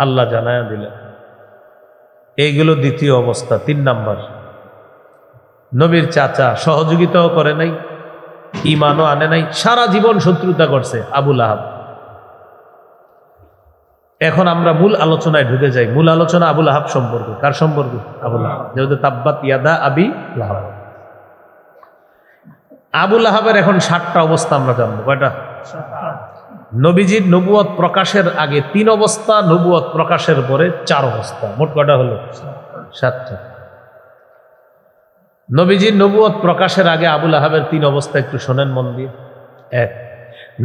Speaker 1: আল্লাহ জানায়া দিলেন। এইগুলো দ্বিতীয় অবস্থা। 3 নাম্বার, নবীর চাচা সহযোগিতাও করে নাই, ঈমানও আনে নাই, সারা জীবন শত্রুতা করছে, আবু লাহাব। এখন আমরা মূল আলোচনায় ঢুকে যাই। মূল আলোচনা আবু লাহাব সম্পর্কে। কার সম্পর্কে? আবু লাহাব। যেহেতু তাব্বাত ইয়াদা আবি লাহাব। আবু লাহাবের এখন 7টা অবস্থা আমরা জানবো। কয়টা? নবীজির নবুয়ত প্রকাশের আগে 3 অবস্থা, নবুয়ত প্রকাশের পরে 4 অবস্থা। মোট কয়টা হলো? 7টা। নবীজির নবুয়ত প্রকাশের আগে আবু লাহাবের 3 অবস্থা একটু শোনেন মন দিয়ে। 1,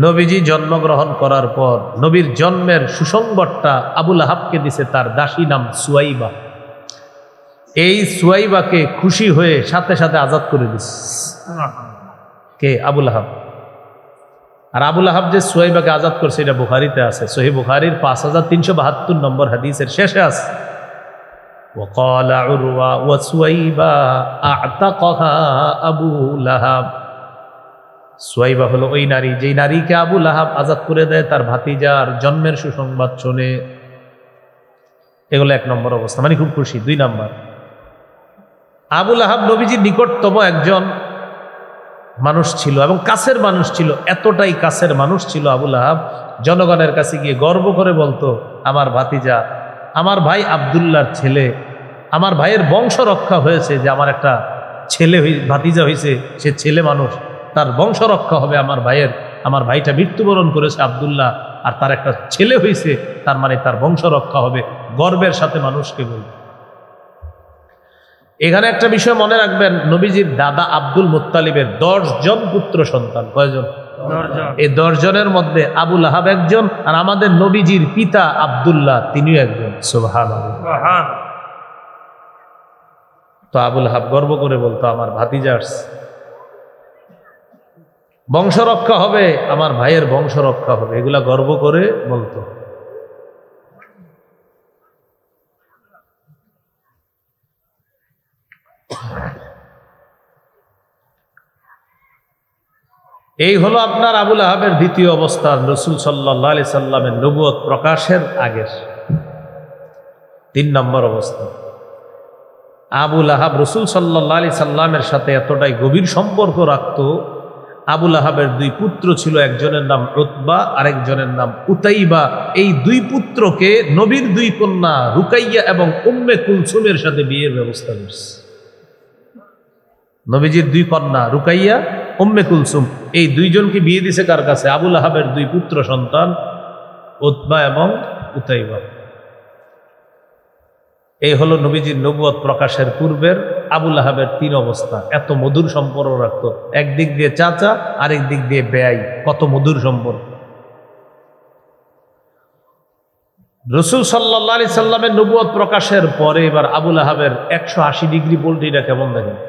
Speaker 1: নবীজি জন্মগ্রহণ করার পর নবীর জন্মের সুসংবাদটা আবু লাহাবকে দিছে তার দাসী নাম সুয়াইবা। এই সুয়াইবাকে খুশি হয়ে সাথে সাথে আজাদ করে দিস। কে? আবু লাহাব। আর আবু লাহাব যে সুয়াইবাকে আজাদ করছে এটা বুখারীতে আছে। সহিহ বুখারীর 5372 নম্বর হাদিসের শেষে আছে, وقال عروة وسويبة أعتقها أبو لهب। সুয়াইবা হলো ওই নারী যেই নারীকে আবু লাহাব আজাদ করে দেয় তার ভাতিজার জন্মের সুসংবাদ শুনে। এগুলো 1 নম্বর অবস্থা, মানে খুব খুশি। 2 নাম্বার, আবু লাহাব নবীজির নিকটতম একজন মানুষ ছিল এবং কাছের মানুষ ছিল। এতটাই কাছের মানুষ ছিল আবু লাহাব, জনগণের কাছে গিয়ে গর্ব করে বলতো, আমার ভাতিজা, আমার ভাই আব্দুল্লাহর ছেলে, আমার ভাইয়ের বংশ রক্ষা হয়েছে, যে আমার একটা ছেলে ভাতিজা হয়েছে, সে ছেলে মানুষ, তার বংশ রক্ষা হবে আমার ভাইয়ের। আমার ভাইটা মৃত্যুবরণ করেছে আব্দুল্লাহ, আর তার একটা ছেলে হয়েছে, তার মানে তার বংশ রক্ষা হবে। গর্বের সাথে মানুষকে বলবে। এখানে একটা বিষয় মনে রাখবেন, নবীজির দাদা আব্দুল মুত্তালিবের 10 জন পুত্র সন্তান। কয়জন? 10 জন। এই 10 জনের মধ্যে আবু লাহাব একজন, আর আমাদের নবীজির পিতা আব্দুল্লাহ তিনিও একজন। সুবহানাল্লাহ। তো আবু লাহাব গর্ব করে বলতো, আমার ভাতিজার বংশ রক্ষা হবে, আমার ভাইয়ের বংশ রক্ষা হবে, এগুলা গর্ব করে বলতো। এই হলো আপনার আবু লাহাবের দ্বিতীয় অবস্থা, রাসূল সাল্লাল্লাহু আলাইহি সাল্লামের নবুয়ত প্রকাশের আগের 3 নম্বর অবস্থা। আবু লাহাব রাসূল সাল্লাল্লাহু আলাইহি সাল্লামের সাথে এতটাই গভীর সম্পর্ক রাখত। আবু লাহাবের 2 পুত্র ছিল, একজনের নাম উতবা, আরেকজনের নাম উতাইবা। এই 2 পুত্রকে নবীর 2 কন্যা রুকাইয়া এবং উম্মে কুলসুমের সাথে বিয়ের ব্যবস্থা করছে। নবীজির 2 কন্যা রুকাইয়া, উম্মে কুলসুম, এই 2 জনকে বিয়ে দিছে কার কাছে? আবু লাহাবের 2 পুত্র সন্তান উতবা এবং উতাইবা। এই হলো নবীজির নবুয়ত প্রকাশের পূর্বের আবু লাহাবের 3 অবস্থা। এত মধুর সম্পর্ক রাখতো, একদিক দিয়ে চাচা, আরেক দিক দিয়ে বেয়াই, কত মধুর সম্পর্ক। রাসূল সাল্লাল্লাহু আলাইহি সাল্লামের নবুয়ত প্রকাশের পরে এবার আবু লাহাবের 180 ডিগ্রি পল্টিটা কেমন দেখেন।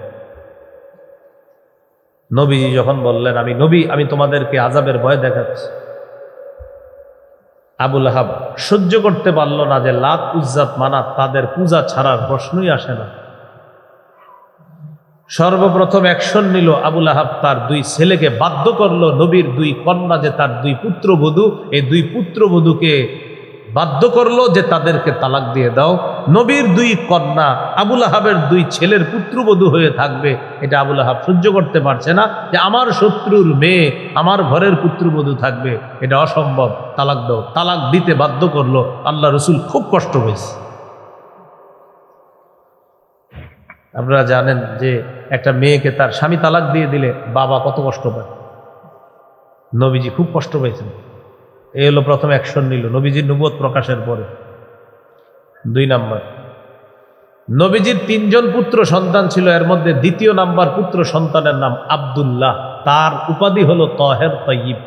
Speaker 1: নবীজি যখন বললেন, আমি নবী, আমি তোমাদেরকে আযাবের ভয় দেখাচ্ছি, আবু লাহাব সহ্য করতে পারল না যে লাত উজ্জাত মানাত তাদের পূজা ছাড়ার প্রশ্নই আসে না। সর্বপ্রথম অ্যাকশন নিল আবু লাহাব, তার 2 ছেলেকে বাধ্য করলো, নবীর 2 কন্যা যে তার 2 পুত্রবধূ, এই 2 পুত্রবধূকে বাধ্য করলো যে তাদেরকে তালাক দিয়ে দাও। নবীর 2 কন্যা আবু লাহাবের 2 ছেলের পুত্রবধূ হয়ে থাকবে, এটা আবু লাহাব সহ্য করতে পারছে না, যে আমার শত্রুর মেয়ে আমার ঘরের পুত্রবধূ থাকবে, এটা অসম্ভব, তালাক দাও। তালাক দিতে বাধ্য করলো। আল্লাহ রসুল খুব কষ্ট হয়েছে। আপনারা জানেন যে একটা মেয়েকে তার স্বামী তালাক দিয়ে দিলে বাবা কত কষ্ট পায়। নবীজি খুব কষ্ট পেয়েছেন। এই হলো প্রথম অ্যাকশন নিল নবীজির নবুয়ত প্রকাশের পরে। 2 নাম্বার, নবীজির 3 জন পুত্র সন্তান ছিল, এর মধ্যে দ্বিতীয় নাম্বার পুত্র সন্তানের নাম আব্দুল্লাহ, তার উপাধি হলো তাহের তাইয়িব।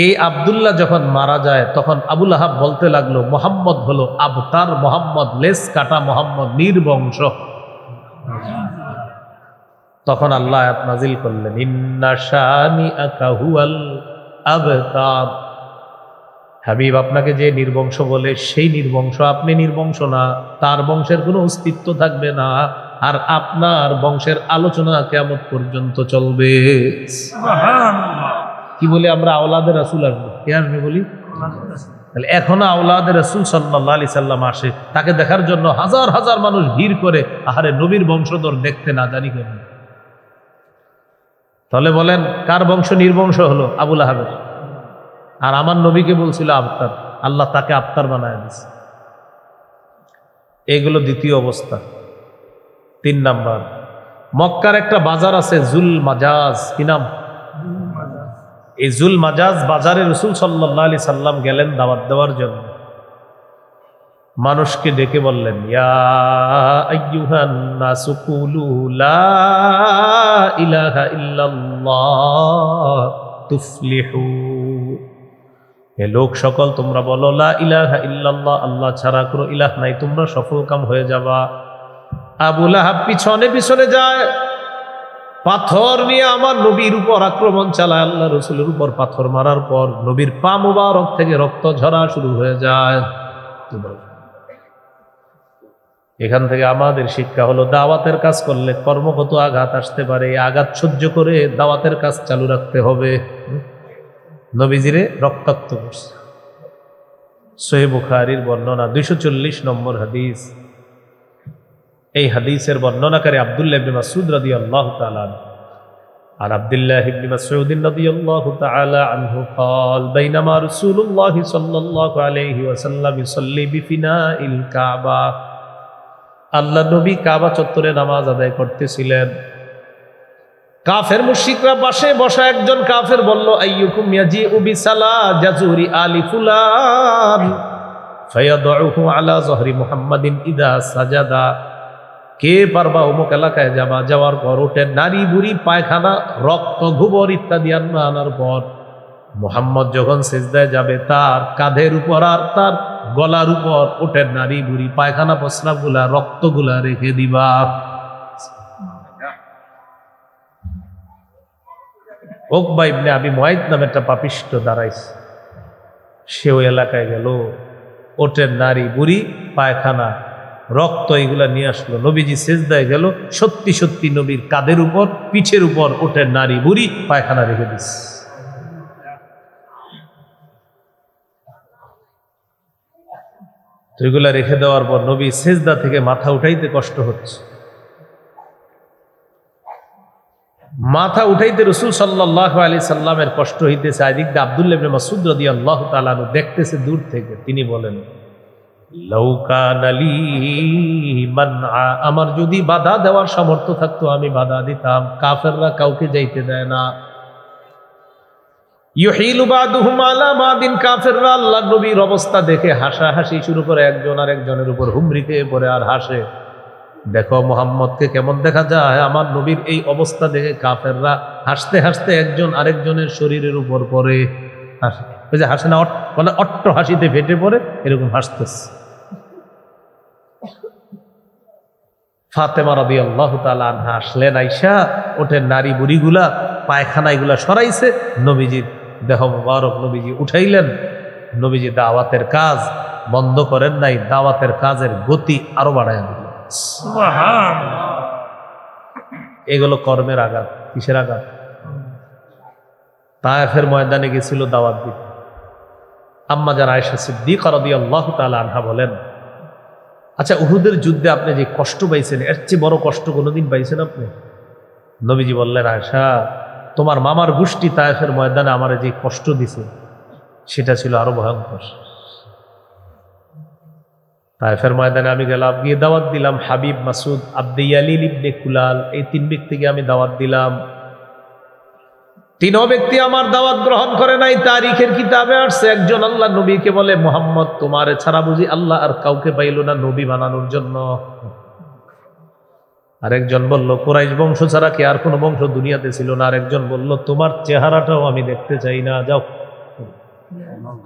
Speaker 1: এই আব্দুল্লাহ যখন মারা যায় তখন আবু লাহাব বলতে লাগলো, মোহাম্মদ হলো আবতার, মোহাম্মদ লেস কাটা, মোহাম্মদ নির্বংশ। তখন আল্লাহ আয়াত নাজিল করলেন, ইন্না শানিআকা হুয়াল আবতার। হাবিব, আপনাকে যে নির্বংশ বলে সেই নির্বংশ, আপনি নির্বংশ না, তার বংশের কোনো অস্তিত্ব থাকবে না, আর আপনার বংশের আলোচনা কিয়ামত পর্যন্ত চলবে। কি বলি আমরা? আওলাদে রাসূল আসবে। কে আসবে বলি? তাহলে এখনো আওলাদে রাসূল সাল্লাল্লাহু আলাইহি সাল্লাম আসে, তাকে দেখার জন্য হাজার হাজার মানুষ ভিড় করে। আহারে, নবীর বংশধর দেখতে না জানি কেন। তাহলে বলেন কার বংশ নির্বংশ হলো? আবু লাহাবের। আর আমার নবীকে বলছিল আবতার, আল্লাহ তাকে আবতার বানায় দিয়েছে। এগুলো দ্বিতীয় অবস্থা। 3 নাম্বার, মক্কার একটা বাজার আছে জুল মাজাজ। কি নাম? এই জুল মাজাজ বাজারে রাসূল সাল্লাল্লাহু আলাইহি সাল্লাম গেলেন দাওয়াত দেওয়ার জন্য। মানুষকে ডেকে বললেন, ইয়া আইয়ুহান নাসু কুলু লা ইলাহা ইল্লাল্লাহ তুফলিহু। হে লোক সকল, তোমরা বলো লা ইলাহা ইল্লাল্লাহ, আল্লাহ ছাড়া কোনো ইলাহ নাই, তোমরা সফলকাম হয়ে যাবা। আবু লাহাব পিছনে পিছনে যায়, পাথর নিয়ে আমার নবীর উপর আক্রমণ চালায়। আল্লাহ রসুলের উপর পাথর মারার পর নবীর পা মুবারক থেকে রক্ত ঝরা শুরু হয়ে যায়। এখান থেকে আমাদের শিক্ষা হলো, দাওয়াতের কাজ করলে কর্মগত আঘাত আসতে পারে, এই আঘাত সহ্য করে দাওয়াতের কাজ চালু রাখতে হবে। নবীজিরে রক্তাক্ত করছে। সহিহ বুখারীর বর্ণনা 240 নম্বর হাদিস। এই হাদিসের বর্ণনাকারী আব্দুল্লাহ ইবনে মাসউদ রাদিয়াল্লাহু তাআলা আনহু। আর আব্দুল্লাহ ইবনে মাসউদ রাদিয়াল্লাহু তাআলা আনহু قال بينما رسول الله صلى الله عليه وسلم يصلي بفناء الكعبة। আল্লাহ নবী কাবা চত্বরে নামাজ আদায় করতেছিলেন। কাফের মুশরিকরা পাশে বসা একজন কাফের বলল, আইয়ুকুম ইয়াজিউ বিসালা জাজুরি আলি ফুলান ফায়াদউহু আলা যহরি মুহাম্মাদিন ইদা সাজাদা। কে পারবা অমুক এলাকায় যাবা, যাওয়ার পর ওঠে নারী বুড়ি পায়খানা রক্ত গোবর ইত্যাদি আনার পর মুহাম্মদ যখন সিজদায় যাবে তার কাঁধের উপর আর তার গলার উপর ওঠে নারী বুড়ি পায়খানা প্রস্রাবগুলা রক্তগুলা রেখে দিবা। উকবা ইবনে আবি মুআইত নামে একটা পাপিষ্ঠ দাঁড়াইছে। সে ওই এলাকায় গেল, ওঠে নারী বুড়ি পায়খানা রক্ত এগুলা নিয়ে আসলো। নবীজি সিজদায় গেল, সত্যি সত্যি নবীর কাঁধের উপর পিঠের উপর ওঠে নারী বুড়ি পায়খানা রেখে দিস। তো এগুলা রেখে দেওয়ার পর নবী সিজদা থেকে মাথা উঠাইতে কষ্ট হচ্ছে। মাথা উঠাইতে রাসূল সাল্লাল্লাহু আলাইহি সাল্লামের কষ্ট হইতেছে। এদিক দিয়ে আব্দুল্লাহ ইবনে মাসউদ রাদিয়াল্লাহু তাআলা আনহু দেখতেছে দূর থেকে। তিনি বলেন, লাউ কানা লি মানআ, আমার যদি বাধা দেওয়ার সামর্থ্য থাকতো আমি বাধা দিতাম। কাফেররা কাউকে যাইতে দেয় না। ইউহিলু বাদুহুম আলা বাদিন, কাফেররা আল্লাহর নবীর অবস্থা দেখে হাসাহাসি শুরু করে, একজন আরেকজনের উপর হুমড়ি খেয়ে পড়ে আর হাসে। দেখো মুহাম্মদকে কেমন দেখা যায়, আমার নবীর এই অবস্থা দেখে কাফেররা হাসতে হাসতে একজন আরেকজনের শরীরের উপর পড়ে হাসে। ওই যে হাসে না, বলে অট্ট হাসিতে ফেটে পড়ে, এরকম হাসতেছে। ফাতেমা রাদিয়াল্লাহু তাআলা আনহা আসলেন, আইসা ওঠে নারী বুড়িগুলা পায়খানা এগুলা সরাইছে, নবীজির দেহ মুবারক নবীজি উঠাইলেন। নবীজি দাওয়াতের কাজ বন্ধ করেন নাই, দাওয়াতের কাজের গতি আরো বাড়ায় দিলেন। এগুলো কর্মের আঘাত। কিসের আঘাত? তায়েফের ময়দানে গেছিল দাওয়াত দিতে। আম্মা জান আয়েশা সিদ্দিকা রাদিয়াল্লাহু তাআলা আনহা বলেন, আচ্ছা উহুদের যুদ্ধে আপনি যে কষ্ট পাইছেন, এর চেয়ে বড় কষ্ট কোনোদিন পাইছেন আপনি? নবীজি বললেন, আয়েশা, তোমার মামার গোষ্ঠী তায়েফের ময়দানে আমার যে কষ্ট দিছে সেটা ছিল আরো ভয়ঙ্কর। তায়েফের ময়দানে আমি গেলাম, গিয়ে দাওয়াত দিলাম হাবিব, মাসুদ, আব্দে ইয়ালিল ইবনে কুলাল, এই 3 ব্যক্তিকে আমি দাওয়াত দিলাম। 3 ব্যক্তি আমার দাওয়াত গ্রহণ করে নাই। তারিখের কিতাবে আসছে, একজন আল্লাহ নবীকে বলে, মুহাম্মদ তোমারে ছাড়া বুঝি আল্লাহ আর কাউকে পাইল না নবী বানানোর জন্য। আরেকজন বলল, কুরাইশ বংশ ছাড়া কি আর কোনো বংশ দুনিয়াতে ছিল না। আরেকজন বলল, তোমার চেহারাটাও আমি দেখতে চাই না, যাও।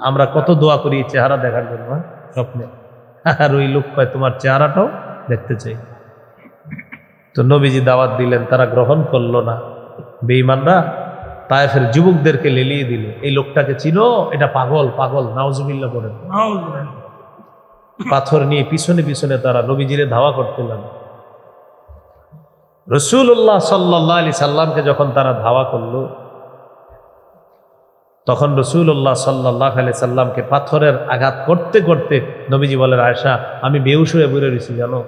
Speaker 1: আমরা কত দোয়া করি চেহারা দেখার জন্য স্বপ্নে, আর ওই লোক কয় তোমার চেহারাটাও দেখতে চাই। তো নবীজি দাওয়াত দিলেন, তারা গ্রহণ করলো না। বেঈমানরা তায়েফের যুবকদেরকে লেলিয়ে দিল, এই লোকটাকে চিনো, এটা পাগল, পাগল, নাউজুবিল্লাহ বলেন। পাথর নিয়ে পিছনে পিছনে তারা নবীজিরে ধাওয়া করতে লাগলো। রাসূলুল্লাহ সাল্লাল্লাহু আলাইহি সাল্লামকে যখন তারা ধাওয়া করলো, তখন রাসূলুল্লাহ সাল্লাল্লাহু আলাইহি সাল্লামকে পাথরের আঘাত করতে করতে নবীজি বলেন, আয়েশা আমি বেহুশ হয়ে পড়ে রয়েছি জানো।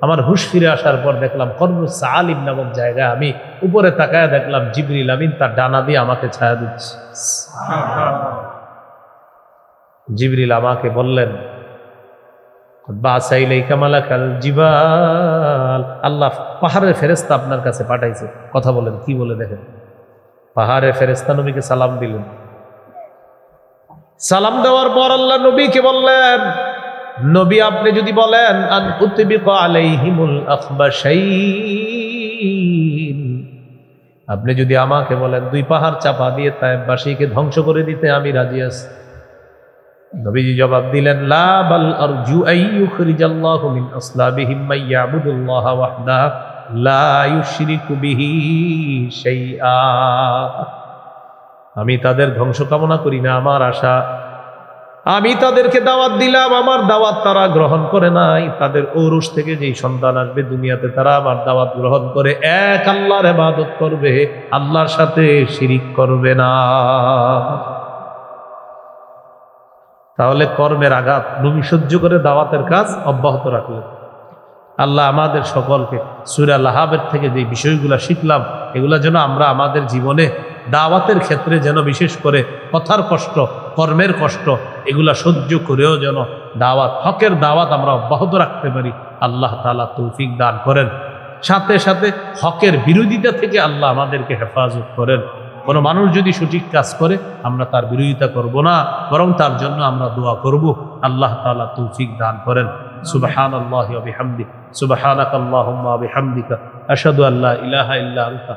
Speaker 1: আমার হুঁশ ফিরে আসার পর দেখলাম কর্নুস সালিম নামক জায়গায় আমি উপরে তাকায় দেখলাম জিবরিল আমিন তার ডানা দিয়ে আমাকে ছায়া দিচ্ছে। জিবরিল আমাকে বললেন, বাসাইলাইকা মালাকাল জিবাল, আল্লাহ পাহাড়ের ফেরেশতা আপনার কাছে পাঠাইছে। কথা বলেন, কি বলে দেখেন। পাহাড়ের ফেরেশতা নবীকে সালাম দিলেন। সালাম দেওয়ার পর আল্লাহ নবীকে বললেন, নবী আপনি যদি বলেন আন উতবিকা আলাইহিমুল আখবাশাইন, আপনি যদি আমাকে বলেন দুই পাহাড় চাপা দিয়ে তায়েফবাসীকে ধ্বংস করে দিতে আমি রাজি আছি। নবীজি জবাব দিলেন, লা বাল আরজু আইয়ুখরিজাল্লাহু মিন আসলাবিহিম মান ইয়াবুদুল্লাহ ওয়াহদাহু লা ইউশরিকু বিহি শাইআ। আমি তাদের ধ্বংস কামনা করি না, আমার আশা আমি তাদেরকে দাওয়াত দিলাম, আমার দাওয়াত তারা গ্রহণ করে নাই। তাদের ঔরস থেকে যেই সন্তান আসবে দুনিয়াতে তারা আমার দাওয়াত গ্রহণ করে এক আল্লাহর ইবাদত করবে, আল্লাহর সাথে শিরিক করবে না। তাহলে কর্মের আঘাত নবী সহ্য করে দাওয়াতের কাজ অব্যাহত রাখলেন। আল্লাহ আমাদের সকলকে সূরা লাহাবের থেকে যে বিষয়গুলো শিখলাম এগুলা যেন আমরা আমাদের জীবনে দাওয়াতের ক্ষেত্রে যেন বিশেষ করে কথার কষ্ট, কর্মের কষ্ট এগুলা সহ্য করেও যেন দাওয়াত, হকের দাওয়াত আমরা অব্যাহত রাখতে পারি। আল্লাহ তাআলা তৌফিক দান করেন। সাথে সাথে হকের বিরোধিতা থেকে আল্লাহ আমাদেরকে হেফাজত করেন। কোনো মানুষ যদি সঠিক কাজ করে আমরা তার বিরোধিতা করব না, বরং তার জন্য আমরা দোয়া করব। আল্লাহ তাআলা তৌফিক দান করেন। সুবহানাল্লাহি ওয়া বিহামদিহি, সুবহানাকাল্লাহুম্মা ওয়া বিহামদিকা, আশহাদু আল্লা ইলাহা ইল্লা আনতা,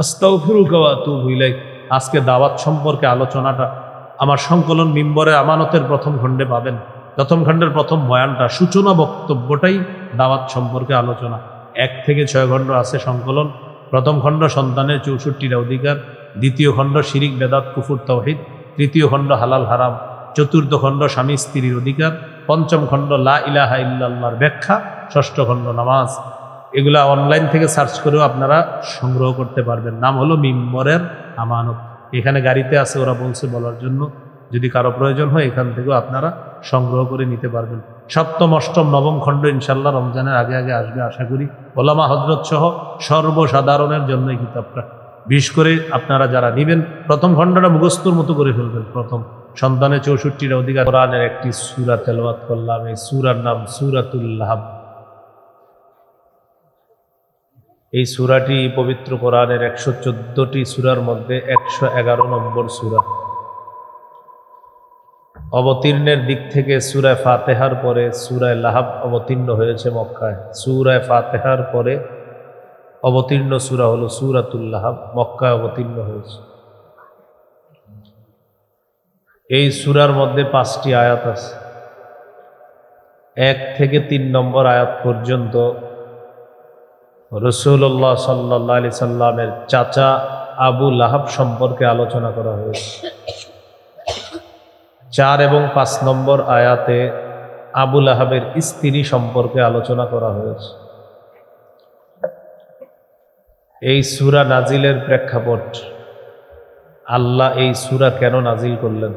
Speaker 1: আস্তাগফিরুকা ওয়া আতুবু ইলাইক। আজকে দাওয়াত সম্পর্কে আলোচনাটা আমার সংকলন মিম্বরে আমানতের প্রথম খণ্ডে পাবেন। প্রথম খণ্ডের প্রথম বয়ানটা, সূচনা বক্তব্যটাই দাওয়াত সম্পর্কে আলোচনা। 1 থেকে 6 খণ্ড আছে সংকলন। প্রথম খণ্ড সন্তানের 64টা অধিকার, দ্বিতীয় খণ্ড শিরিক বেদাত কুফর তাওহীদ, তৃতীয় খণ্ড হালাল হারাম, চতুর্থ খণ্ড স্বামী স্ত্রীর অধিকার, পঞ্চম খণ্ড লা ইলাহা ইল্লাল্লাহর ব্যাখ্যা, ষষ্ঠ খণ্ড নামাজ। এগুলা অনলাইন থেকে সার্চ করেও আপনারা সংগ্রহ করতে পারবেন। নাম হলো মিম্বরের আমানত। এখানে গাড়িতে আছে, ওরা বলছে বলার জন্য। যদি কারো প্রয়োজন হয় এখান থেকেও আপনারা সংগ্রহ করে নিতে পারবেন। সপ্তম, অষ্টম, নবম খণ্ড ইনশাল্লাহ রমজানের আগে আগে আসবে আশা করি। ওলামা হযরত সহ সর্বসাধারণের জন্য এই কিতাবটা, বিশেষ করে আপনারা যারা নেবেন প্রথম খণ্ডটা মুখস্থর মতো করে ফেলবেন। প্রথম সন্তানের 64টা অধিকার, কোরআনের একটি সূরা তেলাওয়াত করলাম। এই সূরার নাম সূরাতুল লাহাব। এই সূরাটি পবিত্র কোরআনের 114টি সূরার মধ্যে 111 নম্বর সূরা। অবতীর্ণের দিক থেকে সূরা ফাতিহার পরে সূরা লাহাব অবতীর্ণ হয়েছে মক্কায়। সূরা ফাতিহার পরে অবতীর্ণ সূরা হলো সূরাতুল লাহাব, মক্কায় অবতীর্ণ হয়েছে। এই সূরার মধ্যে 5টি আয়াত আছে। 1 থেকে 3 নম্বর আয়াত পর্যন্ত রাসূলুল্লাহ সাল্লাল্লাহু আলাইহি সাল্লামের চাচা আবু লাহাব সম্পর্কে আলোচনা করা হয়েছে। 4 এবং 5 নম্বর আয়াতে আবু লাহাবের স্ত্রী সম্পর্কে আলোচনা করা হয়েছে। এই সূরা নাজিলের প্রেক্ষাপট, আল্লাহ এই সূরা কেন নাজিল করলেন,